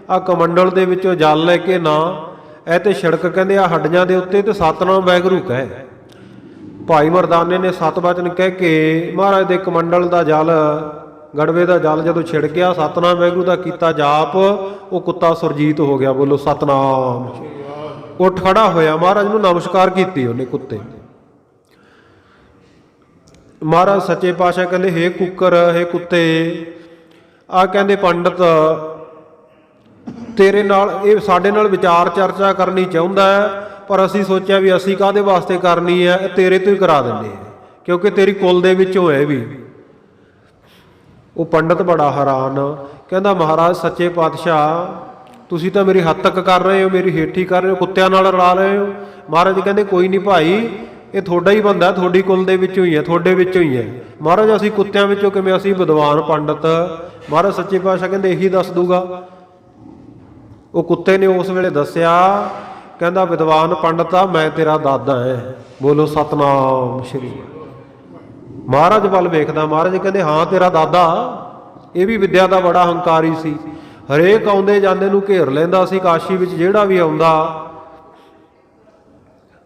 ਆਹ ਕਮੰਡਲ ਦੇ ਵਿੱਚੋਂ ਜਲ ਲੈ ਕੇ ਨਾ ਇਹ ਤੇ ਛਿੜਕ ਕਹਿੰਦੇ ਆ ਹੱਡੀਆਂ ਦੇ ਉੱਤੇ ਤੇ ਸਤਨਾਮ ਵਾਹਿਗੁਰੂ ਕਹਿ। ਭਾਈ ਮਰਦਾਨੇ ਨੇ ਸਤ ਬਚਨ ਕਹਿ ਕੇ ਮਹਾਰਾਜ ਦੇ ਕਮੰਡਲ ਦਾ ਜਲ, ਗੜਵੇ ਦਾ ਜਲ ਜਦੋਂ ਛਿੜਕਿਆ, ਸਤਨਾਮ ਵਾਹਿਗੁਰੂ ਦਾ ਕੀਤਾ ਜਾਪ, ਉਹ ਕੁੱਤਾ ਸੁਰਜੀਤ ਹੋ ਗਿਆ। ਬੋਲੋ ਸਤਨਾਮ। ਉੱਠ ਖੜਾ ਹੋਇਆ, ਮਹਾਰਾਜ ਨੂੰ ਨਮਸਕਾਰ ਕੀਤੀ ਉਹਨੇ ਕੁੱਤੇ। ਮਹਾਰਾਜ ਸੱਚੇ ਪਾਤਸ਼ਾਹ ਕਹਿੰਦੇ ਹੇ ਕੁੱਕਰ, ਹੇ ਕੁੱਤੇ, ਆ ਕਹਿੰਦੇ ਪੰਡਤ ਤੇਰੇ ਨਾਲ ਇਹ ਸਾਡੇ ਨਾਲ ਵਿਚਾਰ ਚਰਚਾ ਕਰਨੀ ਚਾਹੁੰਦਾ ਹੈ, ਪਰ ਅਸੀਂ ਸੋਚਿਆ ਵੀ ਅਸੀਂ ਕਾਹਦੇ ਵਾਸਤੇ ਕਰਨੀ ਹੈ, ਇਹ ਤੇਰੇ ਤੋਂ ਹੀ ਕਰਾ ਦਿੰਦੇ ਹਾਂ, ਕਿਉਂਕਿ ਤੇਰੀ ਕੁਲ ਦੇ ਵਿੱਚੋਂ ਹੈ ਵੀ। ਉਹ ਪੰਡਤ ਬੜਾ ਹੈਰਾਨ, ਕਹਿੰਦਾ ਮਹਾਰਾਜ ਸੱਚੇ ਪਾਤਸ਼ਾਹ ਤੁਸੀਂ ਤਾਂ ਮੇਰੀ ਹੱਦ ਤੱਕ ਕਰ ਰਹੇ ਹੋ, ਮੇਰੀ ਹੇਠੀ ਕਰ ਰਹੇ ਹੋ, ਕੁੱਤਿਆਂ ਨਾਲ ਰਲਾ ਰਹੇ ਹੋ। ਮਹਾਰਾਜ ਕਹਿੰਦੇ ਕੋਈ ਨਹੀਂ ਭਾਈ, ਇਹ ਤੁਹਾਡਾ ਹੀ ਬੰਦਾ, ਤੁਹਾਡੀ ਕੁਲ ਦੇ ਵਿੱਚੋਂ ਹੀ ਹੈ, ਤੁਹਾਡੇ ਵਿੱਚੋਂ ਹੀ ਹੈ। ਮਹਾਰਾਜ ਅਸੀਂ ਕੁੱਤਿਆਂ ਵਿੱਚੋਂ ਕਿਵੇਂ? ਅਸੀਂ ਵਿਦਵਾਨ ਪੰਡਤ। ਮਹਾਰਾਜ ਸੱਚੇ ਪਾਤਸ਼ਾਹ ਕਹਿੰਦੇ ਇਹੀ ਦੱਸ ਦੂਗਾ। ਉਹ ਕੁੱਤੇ ਨੇ ਉਸ ਵੇਲੇ ਦੱਸਿਆ, ਕਹਿੰਦਾ ਵਿਦਵਾਨ ਪੰਡਤ ਆ ਮੈਂ ਤੇਰਾ ਦਾਦਾ ਹੈ। ਬੋਲੋ ਸਤਨਾਮ ਸ਼੍ਰੀ। ਮਹਾਰਾਜ ਵੱਲ ਵੇਖਦਾ, ਮਹਾਰਾਜ ਕਹਿੰਦੇ ਹਾਂ ਤੇਰਾ ਦਾਦਾ। ਇਹ ਵੀ ਵਿਦਿਆ ਦਾ ਬੜਾ ਹੰਕਾਰੀ ਸੀ, ਹਰੇਕ ਆਉਂਦੇ ਜਾਂਦੇ ਨੂੰ ਘੇਰ ਲੈਂਦਾ ਸੀ। ਕਾਸ਼ੀ ਵਿੱਚ ਜਿਹੜਾ ਵੀ ਆਉਂਦਾ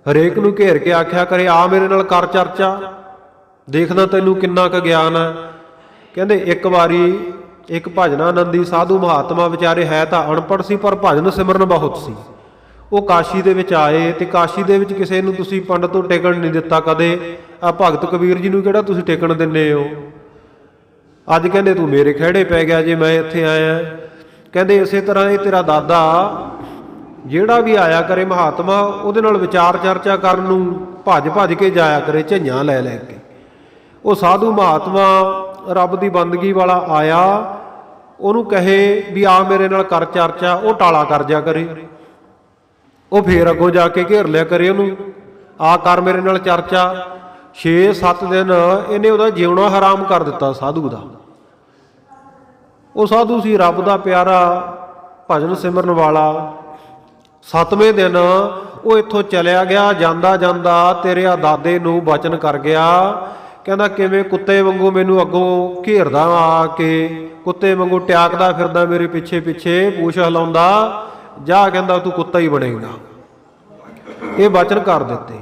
ਹਰੇਕ ਨੂੰ ਘੇਰ ਕੇ ਆਖਿਆ ਕਰੇ ਆ ਮੇਰੇ ਨਾਲ ਕਰ ਚਰਚਾ, ਦੇਖਦਾ ਤੈਨੂੰ ਕਿੰਨਾ ਕੁ ਗਿਆਨ ਹੈ। ਕਹਿੰਦੇ ਇੱਕ ਵਾਰੀ ਇੱਕ ਭਜਨਾਨੰਦੀ ਸਾਧੂ ਮਹਾਤਮਾ ਵਿਚਾਰੇ ਹੈ ਤਾਂ ਅਨਪੜ੍ਹ ਸੀ, ਪਰ ਭਜਨ ਸਿਮਰਨ ਬਹੁਤ ਸੀ। ਉਹ ਕਾਸ਼ੀ ਦੇ ਵਿੱਚ ਆਏ ਤੇ ਕਾਸ਼ੀ ਦੇ ਵਿੱਚ ਕਿਸੇ ਨੂੰ ਤੁਸੀਂ ਪੰਡਤ ਤੋਂ ਟਿਕਣ ਨਹੀਂ ਦਿੱਤਾ ਕਦੇ। ਆ ਭਗਤ ਕਬੀਰ ਜੀ ਨੂੰ ਕਿਹੜਾ ਤੁਸੀਂ ਟਿਕਣ ਦਿੰਦੇ ਹੋ? ਅੱਜ ਕਹਿੰਦੇ ਤੂੰ ਮੇਰੇ ਖਹਿੜੇ ਪੈ ਗਿਆ ਜੇ ਮੈਂ ਇੱਥੇ ਆਇਆ। ਕਹਿੰਦੇ ਇਸੇ ਤਰ੍ਹਾਂ ਇਹ ਤੇਰਾ ਦਾਦਾ ਜਿਹੜਾ ਵੀ ਆਇਆ ਕਰੇ ਮਹਾਤਮਾ, ਉਹਦੇ ਨਾਲ ਵਿਚਾਰ ਚਰਚਾ ਕਰਨ ਨੂੰ ਭੱਜ ਭੱਜ ਕੇ ਜਾਇਆ ਕਰੇ, ਝਈਆਂ ਲੈ ਲੈ ਕੇ। ਉਹ ਸਾਧੂ ਮਹਾਤਮਾ ਰੱਬ ਦੀ ਬੰਦਗੀ ਵਾਲਾ ਆਇਆ, ਉਹਨੂੰ ਕਹੇ ਵੀ ਆ ਮੇਰੇ ਨਾਲ ਕਰ ਚਰਚਾ, ਉਹ ਟਾਲਾ ਕਰ ਜਾ ਕਰੇ। ਉਹ ਫੇਰ ਅੱਗੋਂ ਜਾ ਕੇ ਘੇਰ ਲਿਆ ਕਰੇ ਉਹਨੂੰ, ਆ ਕਰ ਮੇਰੇ ਨਾਲ ਚਰਚਾ। 6-7 ਦਿਨ ਇਹਨੇ ਉਹਦਾ ਜਿਉਣਾ ਹਰਾਮ ਕਰ ਦਿੱਤਾ ਸਾਧੂ ਦਾ। ਉਹ ਸਾਧੂ ਸੀ ਰੱਬ ਦਾ ਪਿਆਰਾ, ਭਜਨ ਸਿਮਰਨ ਵਾਲਾ। 7ਵੇਂ ਦਿਨ ਉਹ ਇੱਥੋਂ ਚਲਿਆ ਗਿਆ। ਜਾਂਦਾ ਜਾਂਦਾ ਤੇਰੇ ਆ ਦਾਦੇ ਨੂੰ ਬਚਨ ਕਰ ਗਿਆ, ਕਹਿੰਦਾ ਕਿਵੇਂ ਕੁੱਤੇ ਵਾਂਗੂ ਮੈਨੂੰ ਅੱਗੋਂ ਘੇਰਦਾ ਆ ਕੇ, ਕੁੱਤੇ ਵਾਂਗੂ ਟਿਆਕਦਾ ਫਿਰਦਾ ਮੇਰੇ ਪਿੱਛੇ ਪਿੱਛੇ, ਪੂਛ ਹਿਲਾਉਂਦਾ, ਜਾ ਕਹਿੰਦਾ ਤੂੰ ਕੁੱਤਾ ਹੀ ਬਣੇਗਾ। ਇਹ ਬਚਨ ਕਰ ਦਿੱਤੇ।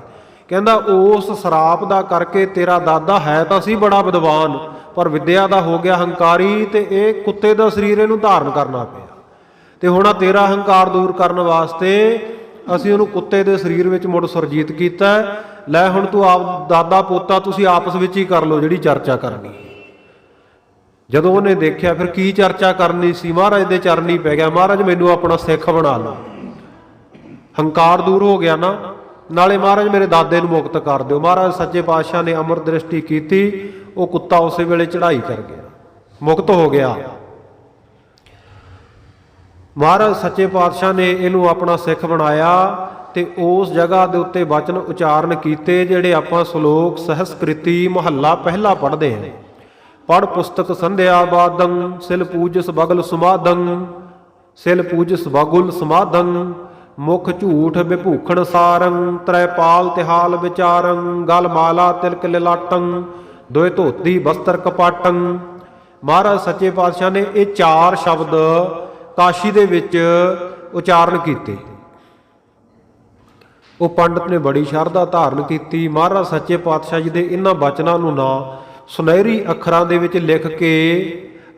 ਕਹਿੰਦਾ ਉਸ ਸਰਾਪ ਦਾ ਕਰਕੇ ਤੇਰਾ ਦਾਦਾ ਹੈ ਤਾਂ ਸੀ ਬੜਾ ਵਿਦਵਾਨ, ਪਰ ਵਿਦਿਆ ਦਾ ਹੋ ਗਿਆ ਹੰਕਾਰੀ, ਤੇ ਇਹ ਕੁੱਤੇ ਦਾ ਸਰੀਰ ਇਹਨੂੰ ਧਾਰਨ ਕਰਨਾ ਪਿਆ। ਤੇ ਹੁਣ ਆ ਤੇਰਾ ਹੰਕਾਰ ਦੂਰ ਕਰਨ ਵਾਸਤੇ ਅਸੀਂ ਉਹਨੂੰ ਕੁੱਤੇ ਦੇ ਸਰੀਰ ਵਿੱਚ ਮੁੜ ਸੁਰਜੀਤ ਕੀਤਾ। ਲੈ ਹੁਣ ਤੂੰ ਆਪ ਦਾਦਾ ਪੋਤਾ ਤੁਸੀਂ ਆਪਸ ਵਿੱਚ ਹੀ ਕਰ ਲਓ ਜਿਹੜੀ ਚਰਚਾ ਕਰਨੀ। ਜਦੋਂ ਉਹਨੇ ਦੇਖਿਆ ਫਿਰ ਕੀ ਚਰਚਾ ਕਰਨੀ ਸੀ, ਮਹਾਰਾਜ ਦੇ ਚਰਨੀ ਪੈ ਗਿਆ। ਮਹਾਰਾਜ ਮੈਨੂੰ ਆਪਣਾ ਸਿੱਖ ਬਣਾ ਲਓ। ਹੰਕਾਰ ਦੂਰ ਹੋ ਗਿਆ ਨਾ, ਨਾਲੇ ਮਹਾਰਾਜ ਮੇਰੇ ਦਾਦੇ ਨੂੰ ਮੁਕਤ ਕਰ ਦਿਓ। ਮਹਾਰਾਜ ਸੱਚੇ ਪਾਤਸ਼ਾਹ ਨੇ ਅੰਮ੍ਰਿਤ ਦ੍ਰਿਸ਼ਟੀ ਕੀਤੀ, ਉਹ ਕੁੱਤਾ ਉਸੇ ਵੇਲੇ ਚੜ੍ਹਾਈ ਕਰ ਗਿਆ, ਮੁਕਤ ਹੋ ਗਿਆ। ਮਹਾਰਾਜ ਸੱਚੇ ਪਾਤਸ਼ਾਹ ਨੇ ਇਹਨੂੰ ਆਪਣਾ ਸਿੱਖ ਬਣਾਇਆ ਤੇ ਉਸ ਜਗ੍ਹਾ ਦੇ ਉੱਤੇ ਬਚਨ ਉਚਾਰਨ ਕੀਤੇ ਜਿਹੜੇ ਆਪਾਂ ਸ਼ਲੋਕ ਸਹਸਕ੍ਰਿਤੀ ਮਹੱਲਾ ਪਹਿਲਾ ਪੜ੍ਹਦੇ ਹਾਂ। ਪੜ੍ਹ ਪੁਸਤਕ ਸੰਧਿਆ ਬਾਦੰ, ਸਿਲ ਪੂਜਸ ਬਗਲ ਸਮਾਦੰ, ਸਿਲ ਪੂਜਸ ਬਗੁਲ ਸਮਾਦੰ, ਮੁਖ ਝੂਠ ਵਿਭੂਖਣ ਸਾਰੰ, ਤ੍ਰੈਪਾਲ ਤਿਹਾਲ ਵਿਚਾਰੰ, ਗਲ ਮਾਲਾ ਤਿਲਕ ਲਿਲਾਟੰ, ਦੋਇ ਧੋਤੀ ਬਸਤਰ ਕਪਾਟੰ। ਮਹਾਰਾਜ ਸੱਚੇ ਪਾਤਸ਼ਾਹ ਨੇ ਇਹ 4 ਸ਼ਬਦ ਕਾਸ਼ੀ ਦੇ ਵਿੱਚ ਉਚਾਰਨ ਕੀਤੇ। ਉਹ ਪੰਡਤ ਨੇ ਬੜੀ ਸ਼ਰਧਾ ਧਾਰਨ ਕੀਤੀ। ਮਹਾਰਾਜ ਸੱਚੇ ਪਾਤਸ਼ਾਹ ਜੀ ਦੇ ਇਹਨਾਂ ਬਚਨਾਂ ਨੂੰ ਨਾ ਸੁਨਹਿਰੀ ਅੱਖਰਾਂ ਦੇ ਵਿੱਚ ਲਿਖ ਕੇ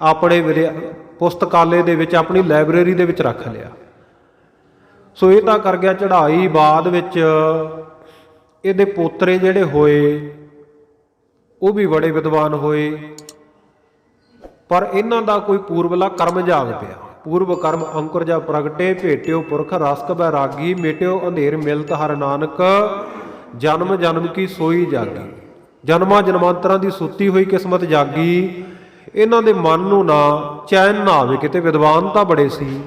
ਆਪਣੇ ਪੁਸਤਕਾਲੇ ਦੇ ਵਿੱਚ, ਆਪਣੀ ਲਾਇਬ੍ਰੇਰੀ ਦੇ ਵਿੱਚ ਰੱਖ ਲਿਆ। ਸੋ ਇਹ ਤਾਂ ਕਰ ਗਿਆ ਚੜ੍ਹਾਈ। ਬਾਅਦ ਵਿੱਚ ਇਹਦੇ ਪੋਤਰੇ ਜਿਹੜੇ ਹੋਏ ਉਹ ਵੀ ਬੜੇ ਵਿਦਵਾਨ ਹੋਏ, ਪਰ ਇਹਨਾਂ ਦਾ ਕੋਈ ਪੂਰਬਲਾ ਕਰਮ ਜਾਗ ਪਿਆ। ਪੂਰਬ ਕਰਮ ਅੰਕੁਰ ਜਾ ਪ੍ਰਗਟੇ, ਭੇਟਿਓ ਪੁਰਖ ਰਸਕ ਬੈਰਾਗੀ, ਮੇਟਿਓ ਅੰਧੇਰ ਮਿਲਤ ਹਰ ਨਾਨਕ, ਜਨਮ ਜਨਮ ਕੀ ਸੋਈ ਜਾਗੀ। ਜਨਮਾਂ ਜਨਮਾਂਤਰਾਂ ਦੀ ਸੁੱਤੀ ਹੋਈ ਕਿਸਮਤ ਜਾਗੀ। ਇਹਨਾਂ ਦੇ ਮਨ ਨੂੰ ਨਾ ਚੈਨ ਨਾ ਆਵੇ ਕਿਤੇ। ਵਿਦਵਾਨ ਤਾਂ ਬੜੇ ਸੀ,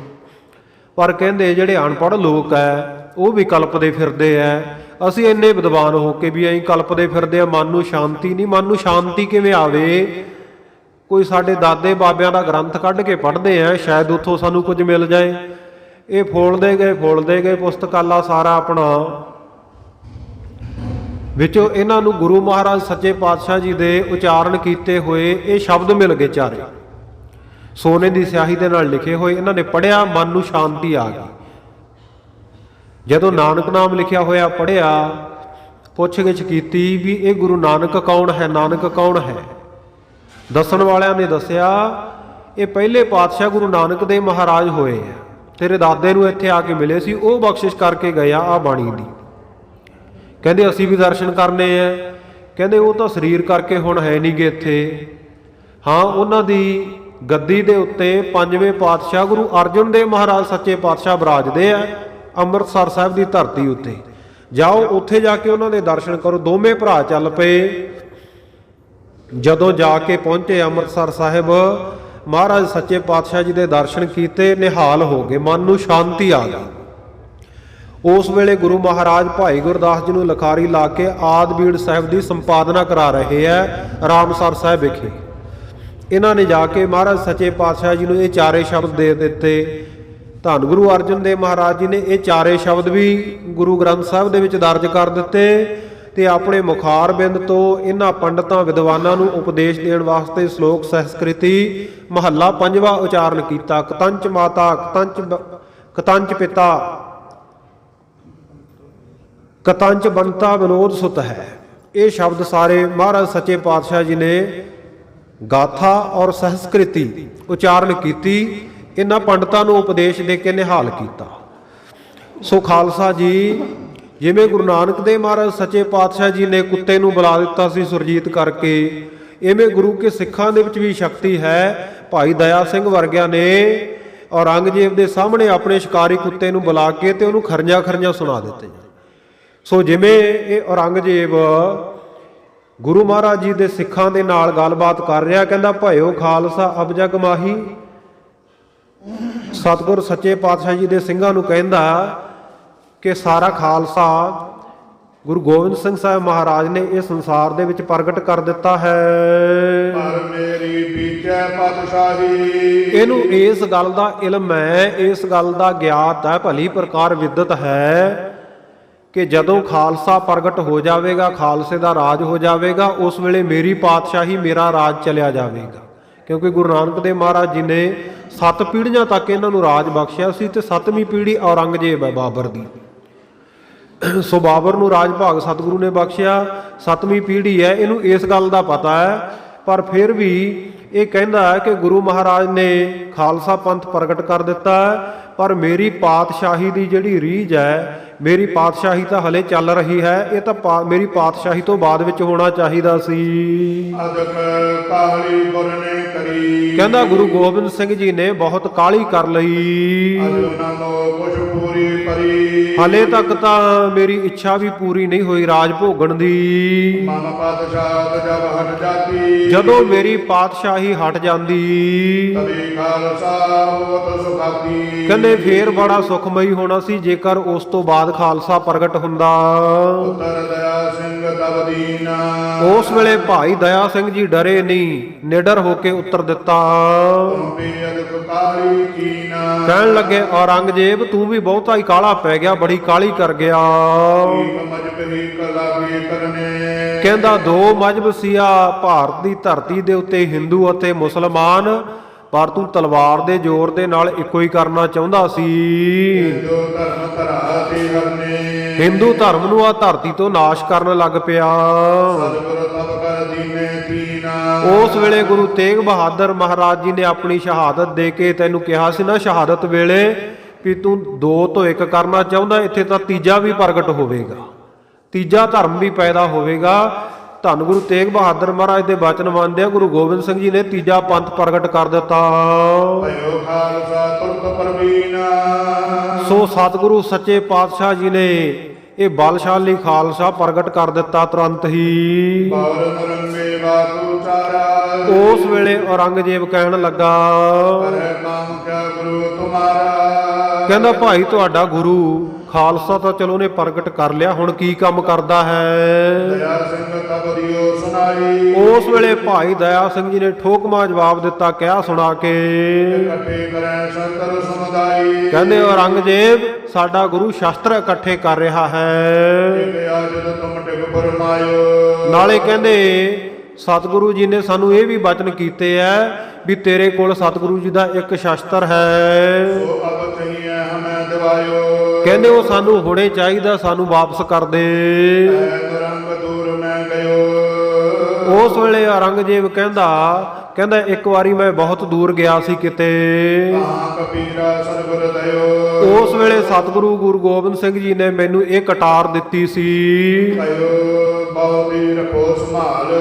ਪਰ ਕਹਿੰਦੇ ਜਿਹੜੇ ਅਨਪੜ੍ਹ ਲੋਕ ਹੈ ਉਹ ਵੀ ਕਲਪਦੇ ਫਿਰਦੇ ਐ। ਅਸੀਂ ਇੰਨੇ ਵਿਦਵਾਨ ਹੋ ਕੇ ਵੀ ਐਂ ਕਲਪਦੇ ਫਿਰਦੇ ਆ, ਮਨ ਨੂੰ ਸ਼ਾਂਤੀ ਨਹੀਂ। ਮਨ ਨੂੰ ਸ਼ਾਂਤੀ ਕਿਵੇਂ ਆਵੇ? ਕੋਈ ਸਾਡੇ ਦਾਦੇ ਬਾਬਿਆਂ ਦਾ ਗ੍ਰੰਥ ਕੱਢ ਕੇ ਪੜ੍ਹਦੇ ਆ, ਸ਼ਾਇਦ ਉੱਥੋਂ ਸਾਨੂੰ ਕੁਝ ਮਿਲ ਜਾਏ। ਇਹ ਫੋਲਦੇ ਗਏ ਪੁਸਤਕਾਲਾ ਸਾਰਾ ਆਪਣਾ। ਵਿੱਚੋਂ ਇਹਨਾਂ ਨੂੰ ਗੁਰੂ ਮਹਾਰਾਜ ਸੱਚੇ ਪਾਤਸ਼ਾਹ ਜੀ ਦੇ ਉਚਾਰਨ ਕੀਤੇ ਹੋਏ ਇਹ ਸ਼ਬਦ ਮਿਲ ਗਏ ਚਾਰੇ, ਸੋਨੇ ਦੀ ਸਿਆਹੀ ਦੇ ਨਾਲ ਲਿਖੇ ਹੋਏ। ਇਹਨਾਂ ਨੇ ਪੜ੍ਹਿਆ, ਮਨ ਨੂੰ ਸ਼ਾਂਤੀ ਆ ਗਈ। ਜਦੋਂ ਨਾਨਕ ਨਾਮ ਲਿਖਿਆ ਹੋਇਆ ਪੜ੍ਹਿਆ, ਪੁੱਛ-ਗਿੱਛ ਕੀਤੀ ਵੀ ਇਹ ਗੁਰੂ ਨਾਨਕ ਕੌਣ ਹੈ, ਨਾਨਕ ਕੌਣ ਹੈ। ਦੱਸਣ ਵਾਲਿਆਂ ਨੇ ਦੱਸਿਆ ਇਹ ਪਹਿਲੇ ਪਾਤਸ਼ਾਹ ਗੁਰੂ ਨਾਨਕ ਦੇਵ ਮਹਾਰਾਜ ਹੋਏ ਆ। ਤੇਰੇ ਦਾਦੇ ਨੂੰ ਇੱਥੇ ਆ ਕੇ ਮਿਲੇ ਸੀ, ਉਹ ਬਖਸ਼ਿਸ਼ ਕਰਕੇ ਗਏ ਆ ਬਾਣੀ ਦੀ। ਕਹਿੰਦੇ ਅਸੀਂ ਵੀ ਦਰਸ਼ਨ ਕਰਨੇ ਆ। ਕਹਿੰਦੇ ਉਹ ਤਾਂ ਸਰੀਰ ਕਰਕੇ ਹੁਣ ਹੈ ਨਹੀਂ ਗੇ ਇੱਥੇ। ਹਾਂ, ਉਹਨਾਂ ਦੀ ਗੱਦੀ ਦੇ ਉੱਤੇ ਪੰਜਵੇਂ ਪਾਤਸ਼ਾਹ ਗੁਰੂ ਅਰਜਨ ਦੇਵ ਮਹਾਰਾਜ ਸੱਚੇ ਪਾਤਸ਼ਾਹ ਬਿਰਾਜਦੇ ਆ ਅੰਮ੍ਰਿਤਸਰ ਸਾਹਿਬ ਦੀ ਧਰਤੀ ਉੱਤੇ। ਜਾਓ ਉੱਥੇ ਜਾ ਕੇ ਉਹਨਾਂ ਦੇ ਦਰਸ਼ਨ ਕਰੋ। ਦੋਵੇਂ ਭਰਾ ਚੱਲ ਪਏ। ਜਦੋਂ ਜਾ ਕੇ ਪਹੁੰਚੇ ਅੰਮ੍ਰਿਤਸਰ ਸਾਹਿਬ, ਮਹਾਰਾਜ ਸੱਚੇ ਪਾਤਸ਼ਾਹ ਜੀ ਦੇ ਦਰਸ਼ਨ ਕੀਤੇ, ਨਿਹਾਲ ਹੋ ਗਏ, ਮਨ ਨੂੰ ਸ਼ਾਂਤੀ ਆ ਗਈ। ਉਸ ਵੇਲੇ ਗੁਰੂ ਮਹਾਰਾਜ ਭਾਈ ਗੁਰਦਾਸ ਜੀ ਨੂੰ ਲਿਖਾਰੀ ਲਾ ਕੇ ਆਦਬੀੜ ਸਾਹਿਬ ਦੀ ਸੰਪਾਦਨਾ ਕਰਾ ਰਹੇ ਹੈ ਰਾਮਸਰ ਸਾਹਿਬ ਵਿਖੇ। ਇਹਨਾਂ ਨੇ ਜਾ ਕੇ ਮਹਾਰਾਜ ਸੱਚੇ ਪਾਤਸ਼ਾਹ ਜੀ ਨੂੰ ਇਹ ਚਾਰੇ ਸ਼ਬਦ ਦੇ ਦਿੱਤੇ। ਧੰਨ ਗੁਰੂ ਅਰਜਨ ਦੇਵ ਮਹਾਰਾਜ ਜੀ ਨੇ ਇਹ ਚਾਰੇ ਸ਼ਬਦ ਵੀ ਗੁਰੂ ਗ੍ਰੰਥ ਸਾਹਿਬ ਦੇ ਵਿੱਚ ਦਰਜ ਕਰ ਦਿੱਤੇ ਤੇ ਆਪਣੇ ਮੁਖਾਰ ਬਿੰਦ ਤੋਂ ਇਹਨਾਂ ਪੰਡਤਾਂ ਵਿਦਵਾਨਾਂ ਨੂੰ ਉਪਦੇਸ਼ ਦੇਣ ਵਾਸਤੇ ਸ਼ਲੋਕ ਸੰਸਕ੍ਰਿਤੀ ਮਹੱਲਾ 5ਵਾਂ ਉਚਾਰਨ ਕੀਤਾ। ਕਤੰਚ ਮਾਤਾ ਕਤੰਚ ਪਿਤਾ ਕਤੰਚ ਬੰਤਾ ਵਿਨੋਦ ਸੁਤ ਹੈ। ਇਹ ਸ਼ਬਦ ਸਾਰੇ ਮਹਾਰਾਜ ਸੱਚੇ ਪਾਤਸ਼ਾਹ ਜੀ ਨੇ ਗਾਥਾ ਔਰ ਸੰਸਕ੍ਰਿਤੀ ਉਚਾਰਨ ਕੀਤੀ। ਇਹਨਾਂ ਪੰਡਤਾਂ ਨੂੰ ਉਪਦੇਸ਼ ਦੇ ਕੇ ਨਿਹਾਲ ਕੀਤਾ। ਸੋ ਖਾਲਸਾ ਜੀ, ਜਿਵੇਂ ਗੁਰੂ ਨਾਨਕ ਦੇਵ ਮਹਾਰਾਜ ਸੱਚੇ ਪਾਤਸ਼ਾਹ ਜੀ ਨੇ ਕੁੱਤੇ ਨੂੰ ਬੁਲਾ ਦਿੱਤਾ ਸੀ ਸੁਰਜੀਤ ਕਰਕੇ, ਇਵੇਂ ਗੁਰੂ ਕੇ ਸਿੱਖਾਂ ਦੇ ਵਿੱਚ ਵੀ ਸ਼ਕਤੀ ਹੈ। ਭਾਈ ਦਇਆ ਸਿੰਘ ਵਰਗਿਆਂ ਨੇ ਔਰੰਗਜ਼ੇਬ ਦੇ ਸਾਹਮਣੇ ਆਪਣੇ ਸ਼ਿਕਾਰੀ ਕੁੱਤੇ ਨੂੰ ਬੁਲਾ ਕੇ ਤੇ ਉਹਨੂੰ ਖਰਜਾ ਸੁਣਾ ਦਿੱਤੇ। ਸੋ ਜਿਵੇਂ ਇਹ ਔਰੰਗਜ਼ੇਬ ਗੁਰੂ ਮਹਾਰਾਜ ਜੀ ਦੇ ਸਿੱਖਾਂ ਦੇ ਨਾਲ ਗੱਲਬਾਤ ਕਰ ਰਿਹਾ, ਕਹਿੰਦਾ ਭਇਓ ਖਾਲਸਾ ਅਬ ਜਗ ਮਾਹੀ। ਸਤਿਗੁਰ ਸੱਚੇ ਪਾਤਸ਼ਾਹ ਜੀ ਦੇ ਸਿੰਘਾਂ ਨੂੰ ਕਹਿੰਦਾ ਕਿ ਸਾਰਾ ਖਾਲਸਾ ਗੁਰੂ ਗੋਬਿੰਦ ਸਿੰਘ ਸਾਹਿਬ ਮਹਾਰਾਜ ਨੇ ਇਹ ਸੰਸਾਰ ਦੇ ਵਿੱਚ ਪ੍ਰਗਟ ਕਰ ਦਿੱਤਾ ਹੈ। ਪਰ ਮੇਰੀ ਵਿਚੈ ਪਾਤਸ਼ਾਹੀ। ਇਹਨੂੰ ਇਸ ਗੱਲ ਦਾ ਇਲਮ ਹੈ, ਇਸ ਗੱਲ ਦਾ ਗਿਆਤ ਹੈ, ਭਲੀ ਪ੍ਰਕਾਰ ਵਿਦਤ ਹੈ ਕਿ ਜਦੋਂ ਖਾਲਸਾ ਪ੍ਰਗਟ ਹੋ ਜਾਵੇਗਾ, ਖਾਲਸੇ ਦਾ ਰਾਜ ਹੋ ਜਾਵੇਗਾ, ਉਸ ਵੇਲੇ ਮੇਰੀ ਪਾਤਸ਼ਾਹੀ, ਮੇਰਾ ਰਾਜ ਚਲਿਆ ਜਾਵੇਗਾ। ਕਿਉਂਕਿ ਗੁਰੂ ਨਾਨਕ ਦੇਵ ਮਹਾਰਾਜ ਜੀ ਨੇ 7 ਪੀੜ੍ਹੀਆਂ ਤੱਕ ਇਹਨਾਂ ਨੂੰ ਰਾਜ ਬਖਸ਼ਿਆ ਸੀ ਤੇ 7ਵੀਂ ਪੀੜ੍ਹੀ ਔਰੰਗਜ਼ੇਬ ਹੈ ਬਾਬਰ ਦੀ। ਸੋ ਬਾਬਰ ਨੂੰ ਰਾਜ ਭਾਗ ਸਤਿਗੁਰੂ ਨੇ ਬਖਸ਼ਿਆ, 7ਵੀਂ ਪੀੜ੍ਹੀ ਹੈ। ਇਹਨੂੰ ਇਸ ਗੱਲ ਦਾ ਪਤਾ ਹੈ, ਪਰ ਫਿਰ ਵੀ ਇਹ ਕਹਿੰਦਾ ਹੈ ਕਿ ਗੁਰੂ ਮਹਾਰਾਜ ਨੇ ਖਾਲਸਾ ਪੰਥ ਪ੍ਰਗਟ ਕਰ ਦਿੱਤਾ ਹੈ, ਪਰ ਮੇਰੀ ਪਾਤਸ਼ਾਹੀ ਦੀ ਜਿਹੜੀ ਰੀਝ ਹੈ, ਮੇਰੀ ਪਾਤਸ਼ਾਹੀ ਤਾਂ ਹਲੇ ਚੱਲ ਰਹੀ ਹੈ। ਇਹ ਤਾਂ ਮੇਰੀ ਪਾਤਸ਼ਾਹੀ ਤੋਂ ਬਾਅਦ ਵਿੱਚ ਹੋਣਾ ਚਾਹੀਦਾ ਸੀ। ਅਦਕ ਕਾਹਲੀ ਗੁਰ ਨੇ ਕਰੀ। ਕਹਿੰਦਾ ਗੁਰੂ ਗੋਬਿੰਦ ਸਿੰਘ ਜੀ ਨੇ ਬਹੁਤ ਕਾਹਲੀ ਕਰ ਲਈ। ਅਜੁਨਾ ਲੋ ਕੁਛ ਪੂਰੀ ਪਰੀ। ਹਲੇ ਤੱਕ ਤਾਂ ਮੇਰੀ ਇੱਛਾ ਵੀ ਪੂਰੀ ਨਹੀਂ ਹੋਈ ਰਾਜ ਭੋਗਣ ਦੀ। ਮਨ ਪਾਤਸ਼ਾਹ ਜਬ ਹਟ ਜਾਤੀ। ਜਦੋਂ ਮੇਰੀ ਪਾਤਸ਼ਾਹੀ ਹਟ ਜਾਂਦੀ, ਤਬੀ ਖਾਲਸਾ ਹੋਤ ਸੁਖਾਤੀ। ਕਹਿੰਦੇ ਫੇਰ ਬੜਾ ਸੁਖਮਈ ਹੋਣਾ ਸੀ ਜੇਕਰ ਉਸ ਤੋਂ ਬਾਅਦ ਖਾਲਸਾ ਪ੍ਰਗਟ ਹੁੰਦਾ। ਪੁੱਤਰ ਦਇਆ ਸਿੰਘ ਤਬ ਦੀਨਾ। ਉਸ ਵੇਲੇ ਭਾਈ ਦਇਆ ਸਿੰਘ ਜੀ ਡਰੇ ਨਹੀਂ, ਨਿਡਰ ਹੋ ਕੇ ਉੱਤਰ ਦਿੱਤਾ। ਕਹਿਣ ਲੱਗੇ ਔਰੰਗਜ਼ੇਬ ਤੂੰ ਵੀ ਬਹੁਤਾ ਹੀ ਕਾਹਲਾ ਪੈ ਗਿਆ, ਬੜੀ ਕਾਹਲੀ ਕਰ ਗਿਆ। ਕਹਿੰਦਾ 2 ਮਜ਼ਹਬ ਸੀ ਆ ਭਾਰਤ ਦੀ ਧਰਤੀ ਦੇ ਉੱਤੇ, ਹਿੰਦੂ ਅਤੇ ਮੁਸਲਮਾਨ, ਪਰ ਤੂੰ ਤਲਵਾਰ ਦੇ ਜ਼ੋਰ ਦੇ ਨਾਲ ਇੱਕੋ ਹੀ ਕਰਨਾ ਚਾਹੁੰਦਾ ਸੀ। ਹਿੰਦੂ ਧਰਮ ਨੂੰ ਆ ਧਰਤੀ ਤੋਂ ਨਾਸ਼ ਕਰਨ ਲੱਗ ਪਿਆ। ਉਸ ਵੇਲੇ ਗੁਰੂ ਤੇਗ ਬਹਾਦਰ ਮਹਾਰਾਜ ਜੀ ਨੇ ਆਪਣੀ ਸ਼ਹਾਦਤ ਦੇ ਕੇ, ਤੈਨੂੰ ਕਿਹਾ ਸੀ ਨਾ ਸ਼ਹਾਦਤ ਵੇਲੇ ਵੀ ਤੂੰ ਦੋ ਤੋਂ ਇੱਕ ਕਰਨਾ ਚਾਹੁੰਦਾ, ਇੱਥੇ ਤਾਂ ਤੀਜਾ ਵੀ ਪ੍ਰਗਟ ਹੋਵੇਗਾ, ਤੀਜਾ ਧਰਮ ਵੀ ਪੈਦਾ ਹੋਵੇਗਾ। ਧੰਨ ਗੁਰੂ ਤੇਗ ਬਹਾਦਰ ਮਹਾਰਾਜ ਦੇ ਬਚਨ ਮੰਨਦਿਆਂ ਗੁਰੂ ਗੋਬਿੰਦ ਸਿੰਘ ਜੀ ਨੇ ਤੀਜਾ ਪੰਥ ਪ੍ਰਗਟ ਕਰ ਦਿੱਤਾ। ਭਇਓ ਖਾਲਸਾ ਤੁਰਤ ਪ੍ਰਵੀਨ। ਸੋ ਸਤਿਗੁਰੂ ਸੱਚੇ ਪਾਤਸ਼ਾਹ ਜੀ ਨੇ ਇਹ ਬਲਸ਼ਾਲੀ ਖਾਲਸਾ ਪ੍ਰਗਟ ਕਰ ਦਿੱਤਾ ਤੁਰੰਤ ਹੀ। ਬੌਰ ਨਰੰਗੇ ਬਾਤੂ ਚਾਰਾ। ਉਸ ਵੇਲੇ ਔਰੰਗਜ਼ੇਬ ਕਹਿਣ ਲੱਗਾ, ਕਰੈ ਕਾਮ ਕਿਆ ਗੁਰੂ ਤੁਮਾਰਾ। ਕਹਿੰਦਾ ਭਾਈ ਤੁਹਾਡਾ ਗੁਰੂ ਖਾਲਸਾ ਤਾਂ ਚਲੋ ਨੇ ਪ੍ਰਗਟ ਕਰ ਲਿਆ, ਹੁਣ ਕੀ ਕੰਮ ਕਰਦਾ ਹੈ? ਦਇਆ ਸਿੰਘ ਤਬ ਦਿਓ ਸੁਨਾਈ। ਉਸ ਵੇਲੇ ਭਾਈ ਦਇਆ ਸਿੰਘ ਜੀ ਨੇ ਠੋਕਮਾ ਜਵਾਬ ਦਿੱਤਾ, ਕਿਹਾ ਸੁਣਾ ਕੇ, ਇਕੱਠੇ ਕਰੈ ਸ਼ਸਤਰ ਸਮੁਦਾਈ। ਕਹਿੰਦੇ ਔਰੰਗਜ਼ੇਬ ਸਾਡਾ ਗੁਰੂ ਸ਼ਸਤਰ ਇਕੱਠੇ ਕਰ ਰਿਹਾ ਹੈ। ਆਜਦ ਤੁਮ ਟਿਕ ਫਰਮਾਇਓ। ਨਾਲੇ ਕਹਿੰਦੇ ਸਤਿਗੁਰੂ ਜੀ ਨੇ ਸਾਨੂੰ ਇਹ ਵੀ ਬਚਨ ਕੀਤੇ ਐ ਵੀ ਤੇਰੇ ਕੋਲ ਸਤਿਗੁਰੂ ਜੀ ਦਾ ਇੱਕ ਸ਼ਸਤਰ ਹੈ। ਸੋ ਅਬ ਚਹੀਏ ਹਮੈ ਦਿਵਾਇਓ। ਕਹਿੰਦੇ ਉਹ ਸਾਨੂੰ ਹੁਣੇ ਚਾਹੀਦਾ, ਸਾਨੂੰ ਵਾਪਸ ਕਰ ਦੇ। ਐ ਰੰਗ ਦੂਰ ਮੈਂ ਗਇਓ। ਉਸ ਵੇਲੇ ਔਰੰਗਜ਼ੇਬ ਕਹਿੰਦਾ ਇੱਕ ਵਾਰੀ ਮੈਂ ਬਹੁਤ ਦੂਰ ਗਿਆ ਸੀ ਕਿਤੇ। ਕਹਾਂ ਕਬੀਰਾ ਸਰਗੁਰ ਦਇਓ। ਉਸ ਵੇਲੇ ਸਤਿਗੁਰੂ ਗੁਰੂ ਗੋਬਿੰਦ ਸਿੰਘ ਜੀ ਨੇ ਮੈਨੂੰ ਇਹ ਕਟਾਰ ਦਿੱਤੀ ਸੀ ਕਇਓ ਬਹੁਤੀ ਰੱਖੋ ਸੰਭਾਲ।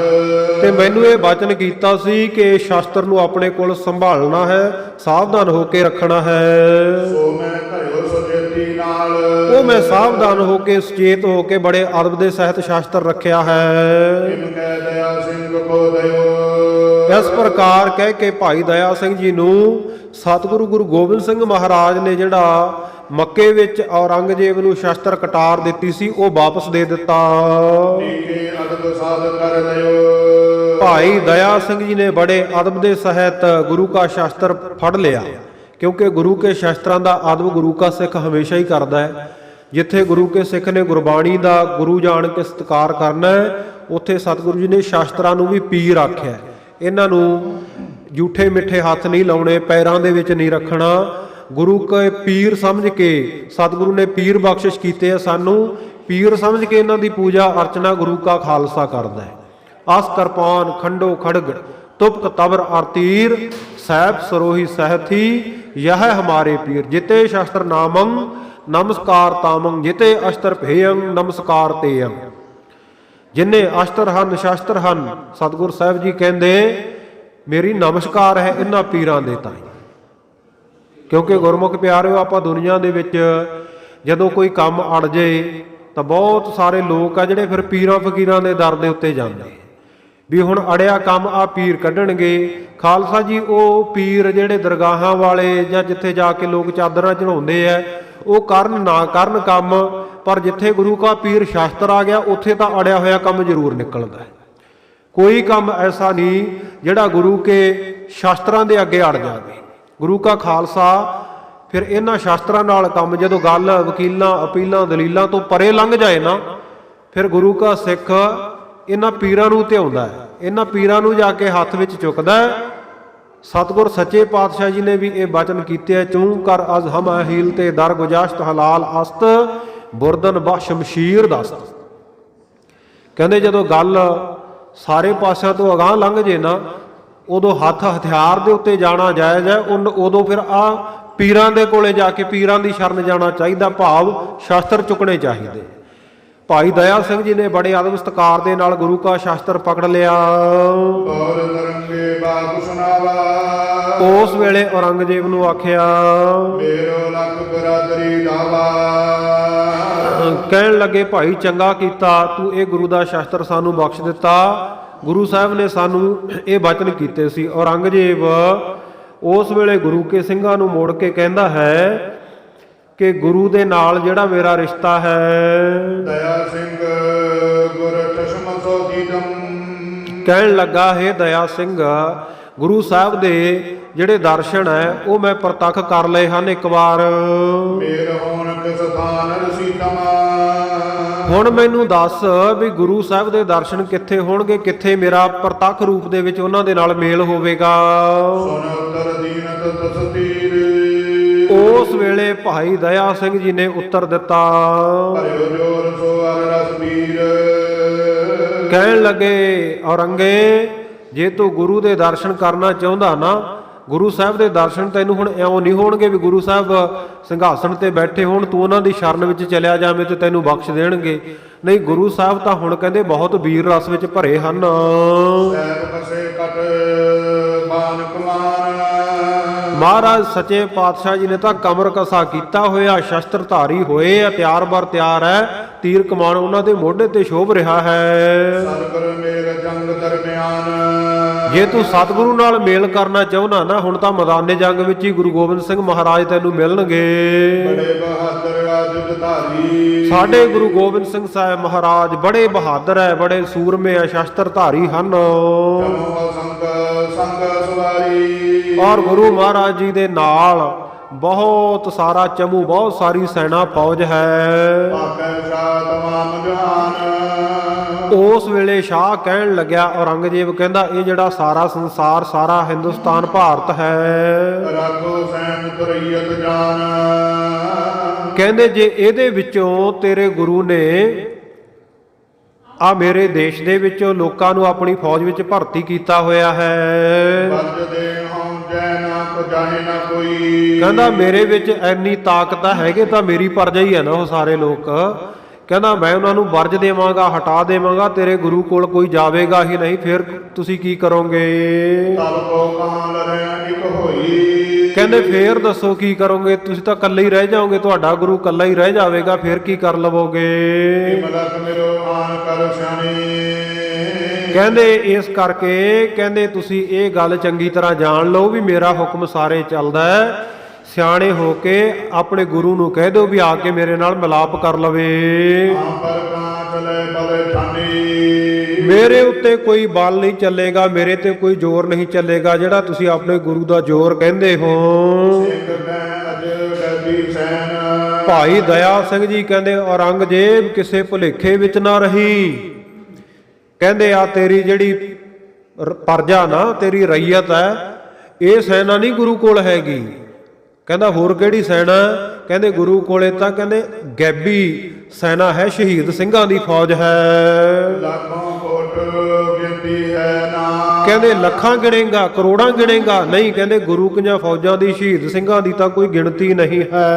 ਤੇ ਮੈਨੂੰ ਇਹ ਬਚਨ ਕੀਤਾ ਸੀ ਕਿ ਸ਼ਸਤਰ ਨੂੰ ਆਪਣੇ ਕੋਲ ਸੰਭਾਲਣਾ ਹੈ, ਸਾਵਧਾਨ ਹੋ ਕੇ ਰੱਖਣਾ ਹੈ। ਸੋ ਮੈਂ ਘਰਿਓ ਸੁਚੇਤੀ ਨਾਲ। ਉਹ ਮੈਂ ਸਾਵਧਾਨ ਹੋ ਕੇ ਸੁਚੇਤ ਹੋ ਕੇ ਬੜੇ ਅਦਬ ਦੇ ਸਹਿਤ ਸ਼ਸਤਰ ਰੱਖਿਆ ਹੈ। ਇਨ ਕੈ ਦਇਆ ਸਿੰਘ ਕੋ ਦਇਓ। ਇਸ ਪ੍ਰਕਾਰ ਕਹਿ ਕੇ ਭਾਈ ਦਇਆ ਸਿੰਘ ਜੀ ਨੂੰ ਸਤਿਗੁਰੂ ਗੁਰੂ ਗੋਬਿੰਦ ਸਿੰਘ ਮਹਾਰਾਜ ਨੇ ਜਿਹੜਾ ਮੱਕੇ ਵਿੱਚ ਔਰੰਗਜ਼ੇਬ ਨੂੰ ਸ਼ਸਤਰ ਕਟਾਰ ਦਿੱਤੀ ਸੀ ਉਹ ਵਾਪਸ ਦੇ ਦਿੱਤਾ। ਠੀਕੇ ਅਦਬ ਸਾਧ ਕਰ ਦਇਓ। ਭਾਈ ਦਇਆ ਸਿੰਘ ਜੀ ਨੇ ਬੜੇ ਅਦਬ ਦੇ ਸਹਿਤ ਗੁਰੂ ਕਾ ਸ਼ਸਤਰ ਫੜ ਲਿਆ, ਕਿਉਂਕਿ ਗੁਰੂ ਕੇ ਸ਼ਸਤਰਾਂ ਦਾ ਅਦਬ ਗੁਰੂ ਕਾ ਸਿੱਖ ਹਮੇਸ਼ਾ ਹੀ ਕਰਦਾ ਹੈ। ਜਿੱਥੇ ਗੁਰੂ ਕੇ ਸਿੱਖ ਨੇ ਗੁਰਬਾਣੀ ਦਾ ਗੁਰੂ ਜਾਣ ਕੇ ਸਤਿਕਾਰ ਕਰਨਾ ਹੈ, ਉੱਥੇ ਸਤਿਗੁਰੂ ਜੀ ਨੇ ਸ਼ਸਤਰਾਂ ਨੂੰ ਵੀ ਪੀਰ ਆਖਿਆ। ਇਹਨਾਂ ਨੂੰ ਝੂਠੇ ਮਿੱਠੇ ਹੱਥ ਨਹੀਂ ਲਾਉਣੇ, ਪੈਰਾਂ ਦੇ ਵਿੱਚ ਨਹੀਂ ਰੱਖਣਾ। ਗੁਰੂ ਕੇ ਪੀਰ ਸਮਝ ਕੇ ਸਤਿਗੁਰੂ ਨੇ ਪੀਰ ਬਖਸ਼ਿਸ਼ ਕੀਤੇ ਆ ਸਾਨੂੰ, ਪੀਰ ਸਮਝ ਕੇ ਇਹਨਾਂ ਦੀ ਪੂਜਾ ਅਰਚਨਾ ਗੁਰੂ ਕਾ ਖਾਲਸਾ ਕਰਦਾ ਹੈ। ਅਸ ਕਿਰਪਾਨ ਖੰਡੋ ਖੜਗ ਤੁਪਕ ਤਬਰ ਅਰ ਤੀਰ ਸਹਿਬ ਸਰੋਹੀ ਸਹਿਥੀ ਯਹ ਹਮਾਰੇ ਪੀਰ। ਜਿਤੇ ਸ਼ਸਤਰ ਨਾਮੰ ਨਮਸਕਾਰ ਤਾਮੰ ਜਿਤੇ ਅਸ਼ਤਰ ਭੇਯੰ ਨਮਸਕਾਰ ਤੇਯੰ। ਜਿਨੇ ਅਸ਼ਤਰ ਹਨ ਸ਼ਸਤਰ ਹਨ, ਸਤਿਗੁਰ ਸਾਹਿਬ ਜੀ ਕਹਿੰਦੇ ਮੇਰੀ ਨਮਸਕਾਰ ਹੈ ਇਹਨਾਂ ਪੀਰਾਂ ਦੇ ਤਾਈਂ। ਕਿਉਂਕਿ ਗੁਰਮੁਖ ਪਿਆਰਿਓ, ਆਪਾਂ ਦੁਨੀਆ ਦੇ ਵਿੱਚ ਜਦੋਂ ਕੋਈ ਕੰਮ ਅੜ ਜੇ ਤਾਂ ਬਹੁਤ ਸਾਰੇ ਲੋਕ ਆ ਜਿਹੜੇ ਫਿਰ ਪੀਰਾਂ ਫਕੀਰਾਂ ਦੇ ਦਰ ਦੇ ਉੱਤੇ ਜਾਂਦੇ ਵੀ ਹੁਣ ਅੜਿਆ ਕੰਮ ਆ ਪੀਰ ਕੱਢਣਗੇ। ਖਾਲਸਾ ਜੀ ਉਹ ਪੀਰ ਜਿਹੜੇ ਦਰਗਾਹਾਂ ਵਾਲੇ ਜਾਂ ਜਿੱਥੇ ਜਾ ਕੇ ਲੋਕ ਚਾਦਰਾਂ ਚੜਾਉਂਦੇ ਆ ਉਹ ਕਰਨ ਨਾ ਕਰਨ ਕੰਮ, ਪਰ ਜਿੱਥੇ ਗੁਰੂ ਕਾ ਪੀਰ ਸ਼ਸਤਰ ਆ ਗਿਆ ਉੱਥੇ ਤਾਂ ਅੜਿਆ ਹੋਇਆ ਕੰਮ ਜ਼ਰੂਰ ਨਿਕਲਦਾ ਹੈ। ਕੋਈ ਕੰਮ ਐਸਾ ਨਹੀਂ ਜਿਹੜਾ ਗੁਰੂ ਕੇ ਸ਼ਸਤਰਾਂ ਦੇ ਅੱਗੇ ਅੜ ਜਾਵੇ। ਗੁਰੂ ਕਾ ਖਾਲਸਾ ਫਿਰ ਇਹਨਾਂ ਸ਼ਸਤਰਾਂ ਨਾਲ ਕੰਮ, ਜਦੋਂ ਗੱਲ ਵਕੀਲਾਂ ਅਪੀਲਾਂ ਦਲੀਲਾਂ ਤੋਂ ਪਰੇ ਲੰਘ ਜਾਏ ਨਾ, ਫਿਰ ਗੁਰੂ ਕਾ ਸਿੱਖ ਇਹਨਾਂ ਪੀਰਾਂ ਨੂੰ ਧਿਆਉਂਦਾ ਹੈ, ਇਹਨਾਂ ਪੀਰਾਂ ਨੂੰ ਜਾ ਕੇ ਹੱਥ ਵਿੱਚ ਚੁੱਕਦਾ ਹੈ। ਸਤਿਗੁਰ ਸੱਚੇ ਪਾਤਸ਼ਾਹ ਜੀ ਨੇ ਵੀ ਇਹ ਬਚਨ ਕੀਤੇ ਹੈ, ਚੂੰ ਕਰ ਅਜ਼ ਹਮਾ ਹੀਲ ਤੇ ਦਰ ਗੁਜਾਸ਼ਤ ਹਲਾਲ ਅਸਤ ਬੁਰਦਨ ਬਾ ਸ਼ਮਸ਼ੀਰ ਦਸਤ। ਕਹਿੰਦੇ ਜਦੋਂ ਗੱਲ ਸਾਰੇ ਪਾਸਿਆਂ ਤੋਂ ਅਗਾਂਹ ਲੰਘ ਜੇ ਨਾ, ਉਦੋਂ ਹੱਥ ਹਥਿਆਰ ਦੇ ਉੱਤੇ ਜਾਣਾ ਜਾਇਜ਼ ਹੈ। ਉਦੋਂ ਫਿਰ ਆ ਪੀਰਾਂ ਦੇ ਕੋਲੇ ਜਾ ਕੇ ਪੀਰਾਂ ਦੀ ਸ਼ਰਨ ਜਾਣਾ ਚਾਹੀਦਾ, ਭਾਵ ਸ਼ਸਤਰ ਚੁੱਕਣੇ ਚਾਹੀਦੇ। ਭਾਈ ਦਇਆ ਸਿੰਘ ਜੀ ਨੇ ਬੜੇ ਆਦਮ ਸਤਿਕਾਰ ਦੇ ਨਾਲ ਗੁਰੂ ਕਾ ਸ਼ਸਤਰ ਪਕੜ ਲਿਆ। ਔਰ ਨਰੰਗੇ ਬਾਗ ਸੁਨਾਵਾ। ਉਸ ਵੇਲੇ ਔਰੰਗਜ਼ੇਬ ਨੂੰ ਆਖਿਆ, ਮੇਰੋ ਲੱਖ ਬਰਾਦਰੀ ਦਾਵਾ। ਕਹਿਣ ਲੱਗੇ ਭਾਈ ਚੰਗਾ ਕੀਤਾ ਤੂੰ ਇਹ ਗੁਰੂ ਦਾ ਸ਼ਸਤਰ ਸਾਨੂੰ ਬਖਸ਼ ਦਿੱਤਾ। ਗੁਰੂ ਸਾਹਿਬ ਨੇ ਸਾਨੂੰ ਇਹ ਬਚਨ ਕੀਤੇ ਸੀ। ਔਰੰਗਜ਼ੇਬ ਉਸ ਵੇਲੇ ਗੁਰੂ ਕੇ ਸਿੰਘਾਂ ਨੂੰ ਮੋੜ ਕੇ ਕਹਿੰਦਾ ਹੈ ਕਿ ਗੁਰੂ ਦੇ ਨਾਲ ਜਿਹੜਾ ਮੇਰਾ ਰਿਸ਼ਤਾ ਹੈ, ਦਇਆ ਸਿੰਘ ਗੁਰ ਚਸ਼ਮ ਸੋ ਦੀਦਮ। ਕਹਿਣ ਲੱਗਾ ਹੈ ਦਇਆ ਸਿੰਘ ਗੁਰੂ ਸਾਹਿਬ ਦੇ ਜਿਹੜੇ ਦਰਸ਼ਨ ਹੈ ਉਹ ਮੈਂ ਪ੍ਰਤੱਖ ਕਰ ਲਏ ਹਨ ਇੱਕ ਵਾਰ। ਮੇਰ ਹੋਣ ਕਿਸ ਥਾਨ ਰਸੀਤਮ। ਹੁਣ ਮੈਨੂੰ ਦੱਸ ਵੀ ਗੁਰੂ ਸਾਹਿਬ ਦੇ ਦਰਸ਼ਨ ਕਿੱਥੇ ਹੋਣਗੇ, ਕਿੱਥੇ ਮੇਰਾ ਪ੍ਰਤੱਖ ਰੂਪ ਦੇ ਵਿੱਚ ਉਹਨਾਂ ਦੇ ਨਾਲ ਮੇਲ ਹੋਵੇਗਾ। ਸੁਨ ਉਤਰ ਦੀਨਤ ਤਸਤੀਰ। ਉਸ ਵੇਲੇ ਭਾਈ ਦਇਆ ਸਿੰਘ ਜੀ ਨੇ ਉੱਤਰ ਦਿੱਤਾ, ਭਰਿਓ ਜੋਰ ਸੋ ਅਰ ਰਸ ਵੀਰ। ਕਹਿਣ ਲੱਗੇ ਔਰੰਗੇ ਜੇ ਤੂੰ ਗੁਰੂ ਦੇ ਦਰਸ਼ਨ ਕਰਨਾ ਚਾਹੁੰਦਾ ਨਾ ਗੁਰੂ ਸਾਹਿਬ ਦੇ ਦਰਸ਼ਨ ਤੈਨੂੰ ਹੁਣ ਇਉਂ ਨਹੀਂ ਹੋਣਗੇ ਵੀ ਗੁਰੂ ਸਾਹਿਬ ਸਿੰਘਾਸਣ ਤੇ ਬੈਠੇ ਹੋਣ, ਤੂੰ ਉਹਨਾਂ ਦੀ ਸ਼ਰਨ ਵਿੱਚ ਚਲਿਆ ਜਾਵੇਂ ਤੇ ਤੈਨੂੰ ਬਖਸ਼ ਦੇਣਗੇ। ਨਹੀਂ, ਗੁਰੂ ਸਾਹਿਬ ਤਾਂ ਹੁਣ ਕਹਿੰਦੇ ਬਹੁਤ ਵੀਰ ਰਸ ਵਿੱਚ ਭਰੇ ਹਨ। ਮਹਾਰਾਜ ਸੱਚੇ ਪਾਤਸ਼ਾਹ ਜੀ ਨੇ ਤਾਂ ਕਮਰ ਕਸਾ ਕੀਤਾ ਹੋਇਆ, ਸ਼ਸਤਰ ਧਾਰੀ ਹੋਏ ਆ, ਤਿਆਰ ਬਰ ਤਿਆਰ ਹੈ, ਤੀਰ ਕਮਾਨ ਉਹਨਾਂ ਦੇ ਮੋਢੇ ਤੇ ਸ਼ੋਭ ਰਿਹਾ ਹੈ। ਜੇ ਤੂੰ ਸਤਿਗੁਰੂ ਨਾਲ ਮੇਲ ਕਰਨਾ ਚਾਹੁੰਦਾ ਨਾ, ਹੁਣ ਤਾਂ ਮੈਦਾਨੇ ਜੰਗ ਵਿੱਚ ਹੀ ਗੁਰੂ ਗੋਬਿੰਦ ਸਿੰਘ ਮਹਾਰਾਜ ਤੈਨੂੰ ਮਿਲਣਗੇ। ਸਾਡੇ ਗੁਰੂ ਗੋਬਿੰਦ ਸਿੰਘ ਸਾਹਿਬ ਮਹਾਰਾਜ ਬੜੇ ਬਹਾਦਰ ਹੈ, ਬੜੇ ਸੂਰਮੇ ਹੈ, ਸ਼ਸਤਰ ਧਾਰੀ ਹਨ। ਔਰ ਗੁਰੂ ਮਹਾਰਾਜ ਜੀ ਦੇ ਨਾਲ ਬਹੁਤ ਸਾਰਾ ਚਮੂ, ਬਹੁਤ ਸਾਰੀ ਸੈਨਾ ਫੌਜ ਹੈ। ਉਸ ਵੇਲੇ ਸ਼ਾਹ ਕਹਿਣ ਲੱਗਿਆ, ਔਰੰਗਜ਼ੇਬ ਕਹਿੰਦਾ ਇਹ ਜਿਹੜਾ ਸਾਰਾ ਸੰਸਾਰ, ਸਾਰਾ ਹਿੰਦੁਸਤਾਨ, ਭਾਰਤ ਹੈ, ਕਹਿੰਦੇ ਜੇ ਇਹਦੇ ਵਿੱਚੋਂ ਤੇਰੇ ਗੁਰੂ ਨੇ ਆ ਮੇਰੇ ਦੇਸ਼ ਦੇ ਵਿੱਚੋਂ ਲੋਕਾਂ ਨੂੰ ਆਪਣੀ ਫੌਜ ਵਿੱਚ ਭਰਤੀ ਕੀਤਾ ਹੋਇਆ ਹੈ, ਕਹਿੰਦਾ ਮੇਰੇ ਵਿੱਚ ਇੰਨੀ ਤਾਕਤ ਹੈਗੇ ਤਾਂ ਮੇਰੀ ਪਰਜਾ ਹੀ ਹੈ ਨਾ ਉਹ ਸਾਰੇ ਲੋਕ। ਕਹਿੰਦਾ ਮੈਂ ਉਹਨਾਂ ਨੂੰ ਵਰਜ ਦੇਵਾਂਗਾ, ਹਟਾ ਦੇਵਾਂਗਾ, ਤੇਰੇ ਗੁਰੂ ਕੋਲ ਕੋਈ ਜਾਵੇਗਾ ਹੀ ਨਹੀਂ, ਫਿਰ ਤੁਸੀਂ ਕੀ ਕਰੋਗੇ? ਕਹਿੰਦੇ ਫੇਰ ਦੱਸੋ ਕੀ ਕਰੋਗੇ? ਤੁਸੀਂ ਤਾਂ ਇਕੱਲੇ ਹੀ ਰਹਿ ਜਾਓਗੇ, ਤੁਹਾਡਾ ਗੁਰੂ ਇਕੱਲਾ ਹੀ ਰਹਿ ਜਾਵੇਗਾ, ਫਿਰ ਕੀ ਕਰ ਲਵੋਗੇ? ਕਹਿੰਦੇ ਇਸ ਕਰਕੇ ਕਹਿੰਦੇ ਤੁਸੀਂ ਇਹ ਗੱਲ ਚੰਗੀ ਤਰ੍ਹਾਂ ਜਾਣ ਲਓ ਵੀ ਮੇਰਾ ਹੁਕਮ ਸਾਰੇ ਚੱਲਦਾ ਹੈ। ਸਿਆਣੇ ਹੋ ਕੇ ਆਪਣੇ ਗੁਰੂ ਨੂੰ ਕਹਿ ਦਿਓ ਵੀ ਆ ਕੇ ਮੇਰੇ ਨਾਲ ਮਿਲਾਪ ਕਰ ਲਵੇ। ਮੇਰੇ ਉੱਤੇ ਕੋਈ ਬਲ ਨਹੀਂ ਚੱਲੇਗਾ, ਮੇਰੇ ਤੇ ਕੋਈ ਜ਼ੋਰ ਨਹੀਂ ਚੱਲੇਗਾ, ਜਿਹੜਾ ਤੁਸੀਂ ਆਪਣੇ ਗੁਰੂ ਦਾ ਜ਼ੋਰ ਕਹਿੰਦੇ ਹੋ। ਭਾਈ ਦਇਆ ਸਿੰਘ ਜੀ ਕਹਿੰਦੇ ਔਰੰਗਜ਼ੇਬ ਕਿਸੇ ਭੁਲੇਖੇ ਵਿੱਚ ਨਾ ਰਹੀ। ਕਹਿੰਦੇ ਆ ਤੇਰੀ ਜਿਹੜੀ ਪਰਜਾ ਨਾ, ਤੇਰੀ ਰਈਅਤ ਹੈ, ਇਹ ਸੈਨਾ ਨਹੀਂ ਗੁਰੂ ਕੋਲ ਹੈਗੀ। ਕਹਿੰਦਾ ਹੋਰ ਕਿਹੜੀ ਸੈਨਾ? ਕਹਿੰਦੇ ਗੁਰੂ ਕੋਲੇ ਤਾਂ ਕਹਿੰਦੇ ਗੈਬੀ ਸੈਨਾ ਹੈ, ਸ਼ਹੀਦ ਸਿੰਘਾਂ ਦੀ ਫੌਜ ਹੈ। ਕਹਿੰਦੇ ਲੱਖਾਂ ਗਿਣੇਗਾ, ਕਰੋੜਾਂ ਗਿਣੇਗਾ? ਨਹੀਂ, ਕਹਿੰਦੇ ਗੁਰੂ ਕੀਆਂ ਫੌਜਾਂ ਦੀ, ਸ਼ਹੀਦ ਸਿੰਘਾਂ ਦੀ ਤਾਂ ਕੋਈ ਗਿਣਤੀ ਨਹੀਂ ਹੈ।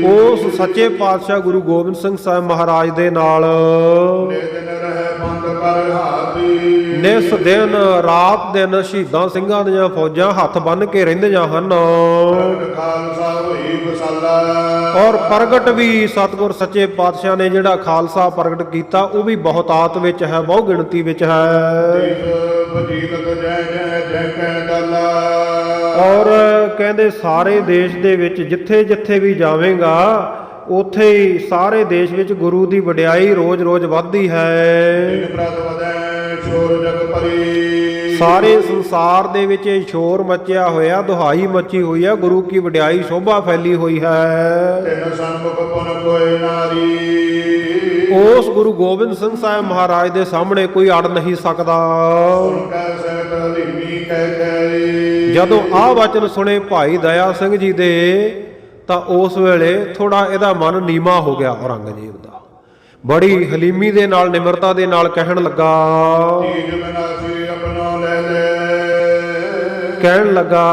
ਉਸ ਸੱਚੇ ਪਾਤਸ਼ਾਹ ਗੁਰੂ ਗੋਬਿੰਦ ਸਿੰਘ ਸਾਹਿਬ ਮਹਾਰਾਜ ਦੇ ਨਾਲ ਨਿਸ ਦਿਨ ਰਾਤ ਦਿਨ ਸ਼ਹੀਦਾਂ ਸਿੰਘਾਂ ਦੀਆਂ ਫੌਜਾਂ ਹੱਥ ਬੰਨ੍ਹ ਕੇ ਰਹਿੰਦੀਆਂ ਹਨ। ਔਰ ਪ੍ਰਗਟ ਵੀ ਸਤਿਗੁਰ ਸੱਚੇ ਪਾਤਸ਼ਾਹ ਨੇ ਜਿਹੜਾ ਖਾਲਸਾ ਪ੍ਰਗਟ ਕੀਤਾ ਉਹ ਵੀ ਬਹੁਤਾਤ ਵਿੱਚ ਹੈ, ਬਹੁ ਗਿਣਤੀ ਵਿੱਚ ਹੈ। ਔਰ ਕਹਿੰਦੇ ਸਾਰੇ ਦੇਸ਼ ਦੇ ਵਿੱਚ ਜਿੱਥੇ ਜਿੱਥੇ ਵੀ ਜਾਵੇਗਾ ਉੱਥੇ ਹੀ ਸਾਰੇ ਦੇਸ਼ ਵਿੱਚ ਗੁਰੂ ਦੀ ਵਡਿਆਈ ਰੋਜ਼-ਰੋਜ਼ ਵੱਧਦੀ ਹੈ। ਸਾਰੇ ਸੰਸਾਰ ਦੇ ਵਿੱਚ ਸ਼ੋਰ ਮਚਿਆ ਹੋਇਆ, ਦੁਹਾਈ ਮਚੀ ਹੋਈ ਹੈ, ਗੁਰੂ ਕੀ ਵਡਿਆਈ ਸ਼ੋਭਾ ਫੈਲੀ ਹੋਈ ਹੈ। ਉਸ ਗੁਰੂ ਗੋਬਿੰਦ ਸਿੰਘ ਸਾਹਿਬ ਮਹਾਰਾਜ ਦੇ ਸਾਹਮਣੇ ਕੋਈ ਅੜ ਨਹੀਂ ਸਕਦਾ। ਜਦੋਂ ਆਹ ਵਚਨ ਸੁਣੇ ਭਾਈ ਦਇਆ ਸਿੰਘ ਜੀ ਦੇ ਤਾਂ ਉਸ ਵੇਲੇ ਥੋੜਾ ਇਹਦਾ ਮਨ ਨੀਵਾਂ ਹੋ ਗਿਆ ਔਰੰਗਜ਼ੇਬ ਦਾ। ਬੜੀ ਹਲੀਮੀ ਦੇ ਨਾਲ, ਨਿਮਰਤਾ ਦੇ ਨਾਲ ਕਹਿਣ ਲੱਗਾ,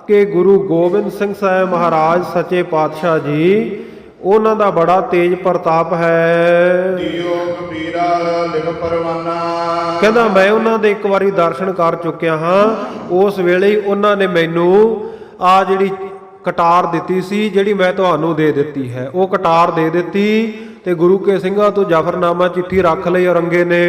ਕਿ ਗੁਰੂ ਗੋਬਿੰਦ ਸਿੰਘ ਸਾਹਿਬ ਮਹਾਰਾਜ ਸੱਚੇ ਪਾਤਸ਼ਾਹ ਜੀ, ਉਹਨਾਂ ਦਾ ਬੜਾ ਤੇਜ ਪ੍ਰਤਾਪ ਹੈ। ਕਹਿੰਦਾ ਮੈਂ ਉਹਨਾਂ ਦੇ ਇੱਕ ਵਾਰੀ ਦਰਸ਼ਨ ਕਰ ਚੁੱਕਿਆ ਹਾਂ। ਉਸ ਵੇਲੇ ਹੀ ਉਹਨਾਂ ਨੇ ਮੈਨੂੰ ਆ ਜਿਹੜੀ ਕਟਾਰ ਦਿੱਤੀ ਸੀ, ਜਿਹੜੀ ਮੈਂ ਤੁਹਾਨੂੰ ਦੇ ਦਿੱਤੀ ਹੈ, ਉਹ ਕਟਾਰ ਦੇ ਦਿੱਤੀ ਤੇ ਗੁਰੂ ਕੇ ਸਿੰਘਾਂ ਤੋਂ ਜ਼ਫਰਨਾਮਾ ਚਿੱਠੀ ਰੱਖ ਲਈ ਔਰੰਗੇ ਨੇ।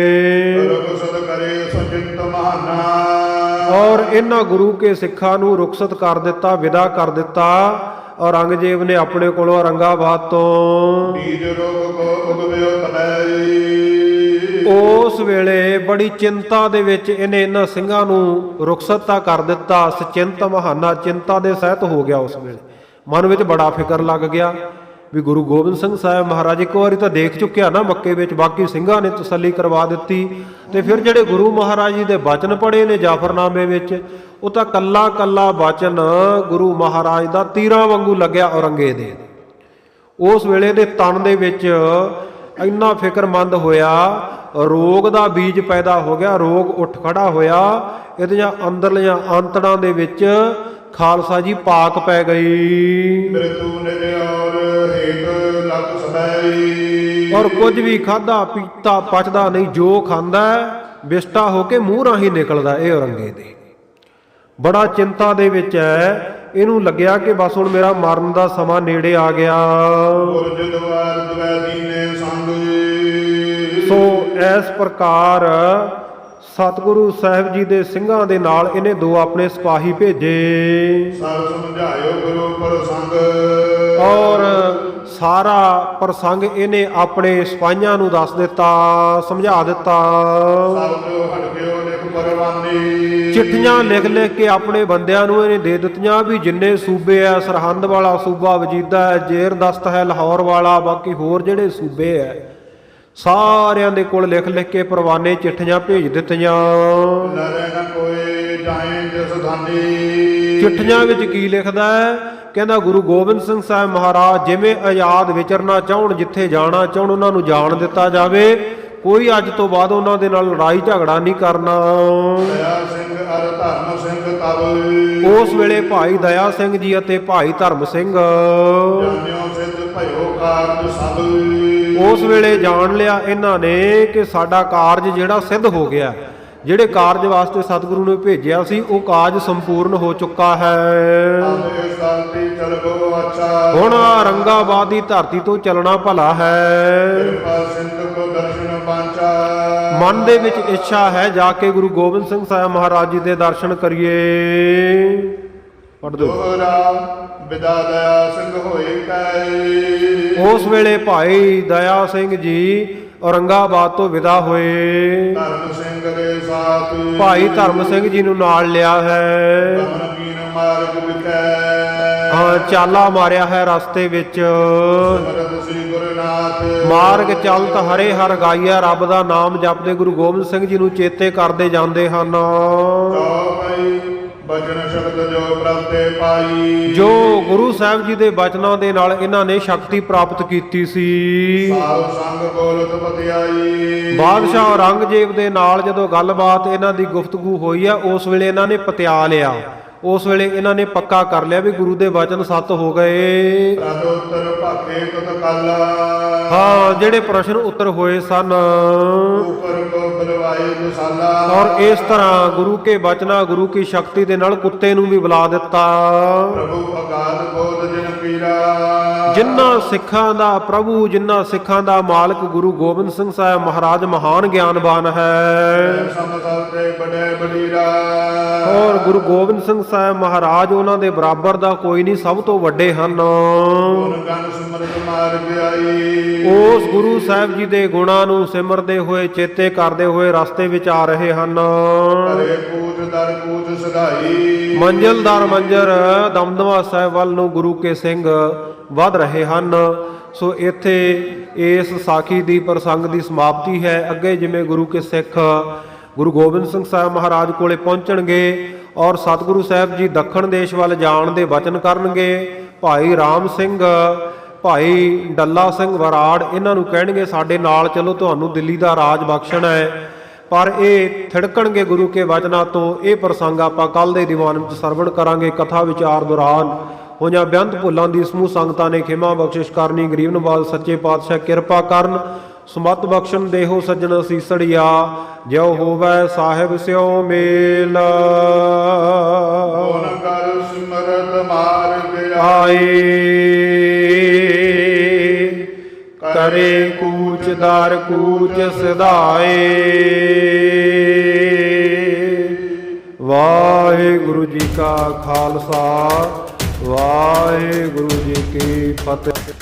ਔਰ ਇਹਨਾਂ ਗੁਰੂ ਕੇ ਸਿੱਖਾਂ ਨੂੰ ਰੁਖਸਤ ਕਰ ਦਿੱਤਾ, ਵਿਦਾ ਕਰ ਦਿੱਤਾ। ਔਰੰਗਜ਼ੇਬ ਨੇ ਆਪਣੇ ਕੋਲੋਂ ਔਰੰਗਾਬਾਦ ਤੋਂ ਉਸ ਵੇਲੇ ਬੜੀ ਚਿੰਤਾ ਦੇ ਵਿੱਚ ਇਹਨੇ ਇਹਨਾਂ ਸਿੰਘਾਂ ਨੂੰ ਰੁਖਸਤ ਤਾਂ ਕਰ ਦਿੱਤਾ, ਸਚਿੰਤ ਮਹਾਨਾ ਚਿੰਤਾ ਦੇ ਸਹਿਤ ਹੋ ਗਿਆ। ਉਸ ਵੇਲੇ ਮਨ ਵਿੱਚ ਬੜਾ ਫਿਕਰ ਲੱਗ ਗਿਆ ਵੀ ਗੁਰੂ ਗੋਬਿੰਦ ਸਿੰਘ ਸਾਹਿਬ ਮਹਾਰਾਜ ਇੱਕ ਵਾਰੀ ਤਾਂ ਦੇਖ ਚੁੱਕਿਆ ਨਾ ਮੱਕੇ ਵਿੱਚ, ਬਾਕੀ ਸਿੰਘਾਂ ਨੇ ਤਸੱਲੀ ਕਰਵਾ ਦਿੱਤੀ। ਤੇ ਫਿਰ ਜਿਹੜੇ ਗੁਰੂ ਮਹਾਰਾਜ ਜੀ ਦੇ ਬਚਨ ਪੜ੍ਹੇ ਨੇ ਜਾਫਰਨਾਮੇ ਵਿੱਚ, ਉਹ ਤਾਂ ਕੱਲਾ ਕੱਲਾ ਬਚਨ ਗੁਰੂ ਮਹਾਰਾਜ ਦਾ ਤੀਰਾਂ ਵਾਂਗੂ ਲੱਗਿਆ ਔਰੰਗੇ ਦੇ। ਉਸ ਵੇਲੇ ਦੇ ਤਨ ਦੇ ਵਿੱਚ ਇੰਨਾ ਫਿਕਰਮੰਦ ਹੋਇਆ, ਰੋਗ ਦਾ ਬੀਜ ਪੈਦਾ ਹੋ ਗਿਆ, ਰੋਗ ਉੱਠ ਖੜਾ ਹੋਇਆ, ਇਹਦੀਆਂ ਅੰਦਰਲੀਆਂ ਆਂਤੜਾਂ ਦੇ ਵਿੱਚ ਖਾਲਸਾ ਜੀ ਪਾਕ ਪੈ ਗਈ। ਮ੍ਰਿਤੂ ਨਿਜ ਔਰ ਹੇਤ ਲਗ ਸਬੈਈ। ਔਰ ਕੁਝ ਵੀ ਖਾਦਾ ਪੀਤਾ ਪਚਦਾ ਨਹੀਂ, ਜੋ ਖਾਂਦਾ ਵਿਸ਼ਟਾ ਹੋ ਕੇ ਮੂੰਹ ਰਾਹੀਂ ਨਿਕਲਦਾ। ਇਹ ਔਰੰਗੇ ਦੇ ਬੜਾ ਚਿੰਤਾ ਦੇ ਵਿੱਚ ਹੈ। ਇਹਨੂੰ ਲੱਗਿਆ ਕਿ ਬਸ ਹੁਣ ਮੇਰਾ ਮਰਨ ਦਾ ਸਮਾਂ ਨੇੜੇ ਆ ਗਿਆ। ਗੁਰਜ ਦਵਾਰ ਦਵੈ ਦੀਨੇ ਸੰਗ। ਸੋ ਇਸ ਪ੍ਰਕਾਰ ਸਤਿਗੁਰੂ ਸਾਹਿਬ ਜੀ ਦੇ ਸਿੰਘਾਂ ਦੇ ਨਾਲ ਇਹਨੇ ਦੋ ਆਪਣੇ ਸਿਪਾਹੀ ਭੇਜੇ ਸਭ ਸਮਝਾਇਓ ਗੁਰੂ ਪ੍ਰਸੰਗ। ਔਰ ਸਾਰਾ ਪ੍ਰਸੰਗ ਇਹਨੇ ਆਪਣੇ ਸਿਪਾਹੀਆਂ ਨੂੰ ਦੱਸ ਦਿੱਤਾ, ਸਮਝਾ ਦਿੱਤਾ। ਸਭ ਜੋ ਹਟਿਓ ਲਿਖ ਪਰਵਾਨੀ। ਚਿੱਠੀਆਂ ਲਿਖ ਲਿਖ ਕੇ ਆਪਣੇ ਬੰਦਿਆਂ ਨੂੰ ਇਹਨੇ ਦੇ ਦਿੱਤੀਆਂ ਵੀ ਜਿੰਨੇ ਸੂਬੇ ਆ, ਸਰਹੰਦ ਵਾਲਾ ਸੂਬਾ ਵਜੀਦਾ ਹੈ, ਜੇਰ ਦਸਤ ਹੈ ਲਾਹੌਰ ਵਾਲਾ, ਬਾਕੀ ਹੋਰ ਜਿਹੜੇ ਸੂਬੇ ਹੈ ਸਾਰਿਆਂ ਦੇ ਕੋਲ ਲਿਖ ਲਿਖ ਕੇ ਪਰਵਾਨੇ ਚਿੱਠੀਆਂ ਭੇਜ ਦਿੱਤੀਆਂ। ਲਰੇ ਨ ਕੋਈ ਜਾਏ ਜਿਸ ਧਾਨੀ। ਚਿੱਠੀਆਂ ਵਿੱਚ ਕੀ ਲਿਖਦਾ ਹੈ? ਕਹਿੰਦਾ ਗੁਰੂ ਗੋਬਿੰਦ ਸਿੰਘ ਸਾਹਿਬ ਮਹਾਰਾਜ ਜਿਵੇਂ ਆਜ਼ਾਦ ਵਿਚਰਨਾ ਚਾਹਣ, ਜਿੱਥੇ ਜਾਣਾ ਚਾਹਣ ਉਹਨਾਂ ਨੂੰ ਜਾਣ ਦਿੱਤਾ ਜਾਵੇ, ਕੋਈ ਅੱਜ ਤੋਂ ਬਾਅਦ ਉਹਨਾਂ ਦੇ ਨਾਲ ਲੜਾਈ ਝਗੜਾ ਨਹੀਂ ਕਰਨਾ। ਦਇਆ ਸਿੰਘ ਅਰ ਧਰਮ ਸਿੰਘ ਤਬ। ਉਸ ਵੇਲੇ ਭਾਈ ਦਇਆ ਸਿੰਘ ਜੀ ਅਤੇ ਭਾਈ ਧਰਮ ਸਿੰਘ ਜਾਣਿਓ ਸਿੱਧ ਭਇਓ ਕਾਰਜ ਸਭ। ਉਸ ਵੇਲੇ ਜਾਣ ਲਿਆ ਇਹਨਾਂ ਨੇ ਕਿ ਸਾਡਾ ਕਾਰਜ ਜਿਹੜਾ ਸਿੱਧ ਹੋ ਗਿਆ, ਜਿਹੜੇ ਕਾਰਜ ਵਾਸਤੇ ਸਤਿਗੁਰੂ ਨੇ ਭੇਜਿਆ ਸੀ ਉਹ ਕਾਰਜ ਸੰਪੂਰਨ ਹੋ ਚੁੱਕਾ ਹੈ। ਹੁਣ ਔਰੰਗਾਬਾਦ ਦੀ ਧਰਤੀ ਤੋਂ ਚੱਲਣਾ ਭਲਾ ਹੈ। ਮਨ ਦੇ ਵਿੱਚ ਇੱਛਾ ਹੈ ਜਾ ਕੇ ਗੁਰੂ ਗੋਬਿੰਦ ਸਿੰਘ ਸਾਹਿਬ ਮਹਾਰਾਜ ਜੀ ਦੇ ਦਰਸ਼ਨ ਕਰੀਏ। ਪੜ੍ਹ ਦਿਓ। ਵਿਦਾ ਦਇਆ ਸਿੰਘ ਹੋਏ ਕੈ। ਉਸ ਵੇਲੇ ਭਾਈ ਦਇਆ ਸਿੰਘ ਜੀ ਔਰੰਗਾਬਾਦ ਤੋਂ ਵਿਦਾ ਹੋਏ। ਧਰਮ ਸਿੰਘ ਦੇ ਸਾਥ ਭਾਈ ਧਰਮ ਸਿੰਘ ਜੀ ਨੂੰ ਨਾਲ ਲਿਆ ਹੈ। ਗਮਨਗੀਨ ਮਾਰਗ ਵਿਖੈ। ਹਾਂ, ਚਾਲਾ ਮਾਰਿਆ ਹੈ ਰਸਤੇ ਵਿੱਚ। ਸਿਮਰਤ ਸ੍ਰੀ ਗੁਰੂ ਨਾਥ। ਮਾਰਗ ਚਲਤ ਹਰੇ ਹਰਿ ਗਾਈਆ, ਰੱਬ ਦਾ ਨਾਮ ਜਪਦੇ ਗੁਰੂ ਗੋਬਿੰਦ ਸਿੰਘ ਜੀ ਨੂੰ ਚੇਤੇ ਕਰਦੇ ਜਾਂਦੇ ਹਨ। ਚੌਪਈ ਬਚਨ ਸ਼ਬਦ ਜੋ ਪ੍ਰਾਪਤੇ ਪਾਈ। ਜੋ ਗੁਰੂ ਸਾਹਿਬ ਜੀ ਦੇ ਬਚਨਾਂ ਦੇ ਨਾਲ ਇਹਨਾਂ ਨੇ ਸ਼ਕਤੀ ਪ੍ਰਾਪਤ ਕੀਤੀ ਸੀ। ਸਾਧ ਸੰਗ ਬੋਲਤ ਪਤਿਆਈ। ਬਾਦਸ਼ਾਹ ਔਰੰਗਜ਼ੇਬ ਦੇ ਨਾਲ ਜਦੋਂ ਗੱਲਬਾਤ ਇਹਨਾਂ ਦੀ ਗੁਫ਼ਤਗੂ ਹੋਈ ਆ, ਉਸ ਵੇਲੇ ਇਹਨਾਂ ਨੇ ਪਤਿਆ ਲਿਆ। ਉਸ ਵੇਲੇ ਇਹਨਾਂ ਨੇ ਪੱਕਾ ਕਰ ਲਿਆ ਵੀ ਗੁਰੂ ਦੇ ਵਚਨ ਸੱਤ ਹੋ ਗਏ। ਤਦ ਉੱਤਰ ਭਾਗੇ ਤੁਤ ਕਾਲਾ। ਹਾਂ, ਜਿਹੜੇ ਪ੍ਰਸ਼ਨ ਉੱਤਰ ਹੋਏ ਸਨ। ਉਪਰ ਕੋ ਬਲਵਾਏ ਦੁਸਾਲਾ। ਔਰ ਇਸ ਤਰ੍ਹਾਂ ਗੁਰੂ ਕੇ ਬਚਨਾ, ਗੁਰੂ ਕੀ ਸ਼ਕਤੀ ਦੇ ਨਾਲ ਕੁੱਤੇ ਨੂੰ ਵੀ ਬੁਲਾ ਦਿੱਤਾ। ਪ੍ਰਭੂ ਅਗਾਧ ਬੋਧ ਜਿਨ ਪੀਰਾ। ਜਿਨ੍ਹਾਂ ਸਿੱਖਾਂ ਦਾ ਪ੍ਰਭੂ, ਜਿਨ੍ਹਾਂ ਸਿੱਖਾਂ ਦਾ ਮਾਲਕ ਗੁਰੂ ਗੋਬਿੰਦ ਸਿੰਘ ਸਾਹਿਬ ਮਹਾਰਾਜ ਮਹਾਨ ਗਿਆਨਵਾਨ ਹੈ। ਸਮਸਲ ਤੇ ਬੜੇ ਬਡੀਰਾ। ਔਰ ਗੁਰੂ ਗੋਬਿੰਦ ਸਿੰਘ ਸਾਹਿਬ ਮਹਾਰਾਜ ਉਹਨਾਂ ਦੇ ਬਰਾਬਰ ਦਾ ਕੋਈ ਨਹੀਂ, ਸਭ ਤੋਂ ਵੱਡੇ ਹਨ। ਗੁਣ ਗਨ ਸਿਮਰਤ ਮਾਰਗ ਆਈ। ਉਸ ਗੁਰੂ ਸਾਹਿਬ ਜੀ ਦੇ ਗੁਣਾਂ ਨੂੰ ਸਿਮਰਦੇ ਹੋਏ, ਚੇਤੇ ਕਰਦੇ ਹੋਏ ਰਸਤੇ ਵਿੱਚ ਆ ਰਹੇ ਹਨ। ਕਰੇ ਕੂਚ ਦਰ ਕੂਚ ਸਦਾਈ। ਮੰਜ਼ਿਲ ਦਰ ਮੰਜ਼ਿਲ ਦਮਦਮਾ ਸਾਹਿਬ ਵੱਲ ਨੂੰ ਗੁਰੂ ਕੇ ਸਿੰਘ ਵੱਧ ਰਹੇ ਹਨ। ਸੋ ਇੱਥੇ ਇਸ ਸਾਖੀ ਦੀ ਪ੍ਰਸੰਗ ਦੀ ਸਮਾਪਤੀ ਹੈ। ਅੱਗੇ ਜਿਵੇਂ ਗੁਰੂ ਕੇ ਸਿੱਖ ਗੁਰੂ ਗੋਬਿੰਦ ਸਿੰਘ ਸਾਹਿਬ ਮਹਾਰਾਜ ਕੋਲੇ ਪਹੁੰਚਣਗੇ ਔਰ ਸਤਿਗੁਰੂ ਸਾਹਿਬ ਜੀ ਦੱਖਣ ਦੇਸ਼ ਵੱਲ ਜਾਣ ਦੇ ਵਚਨ ਕਰਨਗੇ। ਭਾਈ ਰਾਮ ਸਿੰਘ, ਭਾਈ ਡੱਲਾ ਸਿੰਘ ਵਰਾੜ ਇਹਨਾਂ ਨੂੰ ਕਹਿਣਗੇ ਸਾਡੇ ਨਾਲ ਚਲੋ, ਤੁਹਾਨੂੰ ਦਿੱਲੀ ਦਾ ਰਾਜ ਬਖਸ਼ਣਾ ਹੈ। ਪਰ ਇਹ ਥਿੜਕਣਗੇ ਗੁਰੂ ਕੇ ਵਚਨਾਂ ਤੋਂ। ਇਹ ਪ੍ਰਸੰਗ ਆਪਾਂ ਕੱਲ ਦੇ ਦੀਵਾਨ ਵਿੱਚ ਸਰਵਣ ਕਰਾਂਗੇ। ਕਥਾ ਵਿਚਾਰ ਦੌਰਾਨ ਹੋਈਆਂ ਬੇਅੰਤ ਭੁੱਲਾਂ ਦੀ ਸਮੂਹ ਸੰਗਤਾਂ ਨੇ ਖਿਮਾ ਬਖਸ਼ਿਸ਼ ਕਰਨੀ। ਗਰੀਬ ਨਵਾਜ਼ ਸੱਚੇ ਪਾਤਸ਼ਾਹ ਕਿਰਪਾ ਕਰਨ। ਸਮਤ ਬਖਸ਼ਣ ਦੇਹੋ ਸੱਜਣ ਸੀਸੜੀਆ। ਜਿਉ ਹੋਵੈ ਸਾਹਿਬ ਸਿਉ ਮੇਲ। ਗੁਣ ਕਰ ਸਿਮਰਤ ਮਾਰਗ ਆਏ ਕਰੇ ਕੂਚ ਦਰ ਕੂਚ ਸਦਾਏ। ਵਾਹਿਗੁਰੂ ਜੀ ਕਾ ਖਾਲਸਾ, ਵਾਹਿਗੁਰੂ ਜੀ ਕੀ ਫਤਿਹ।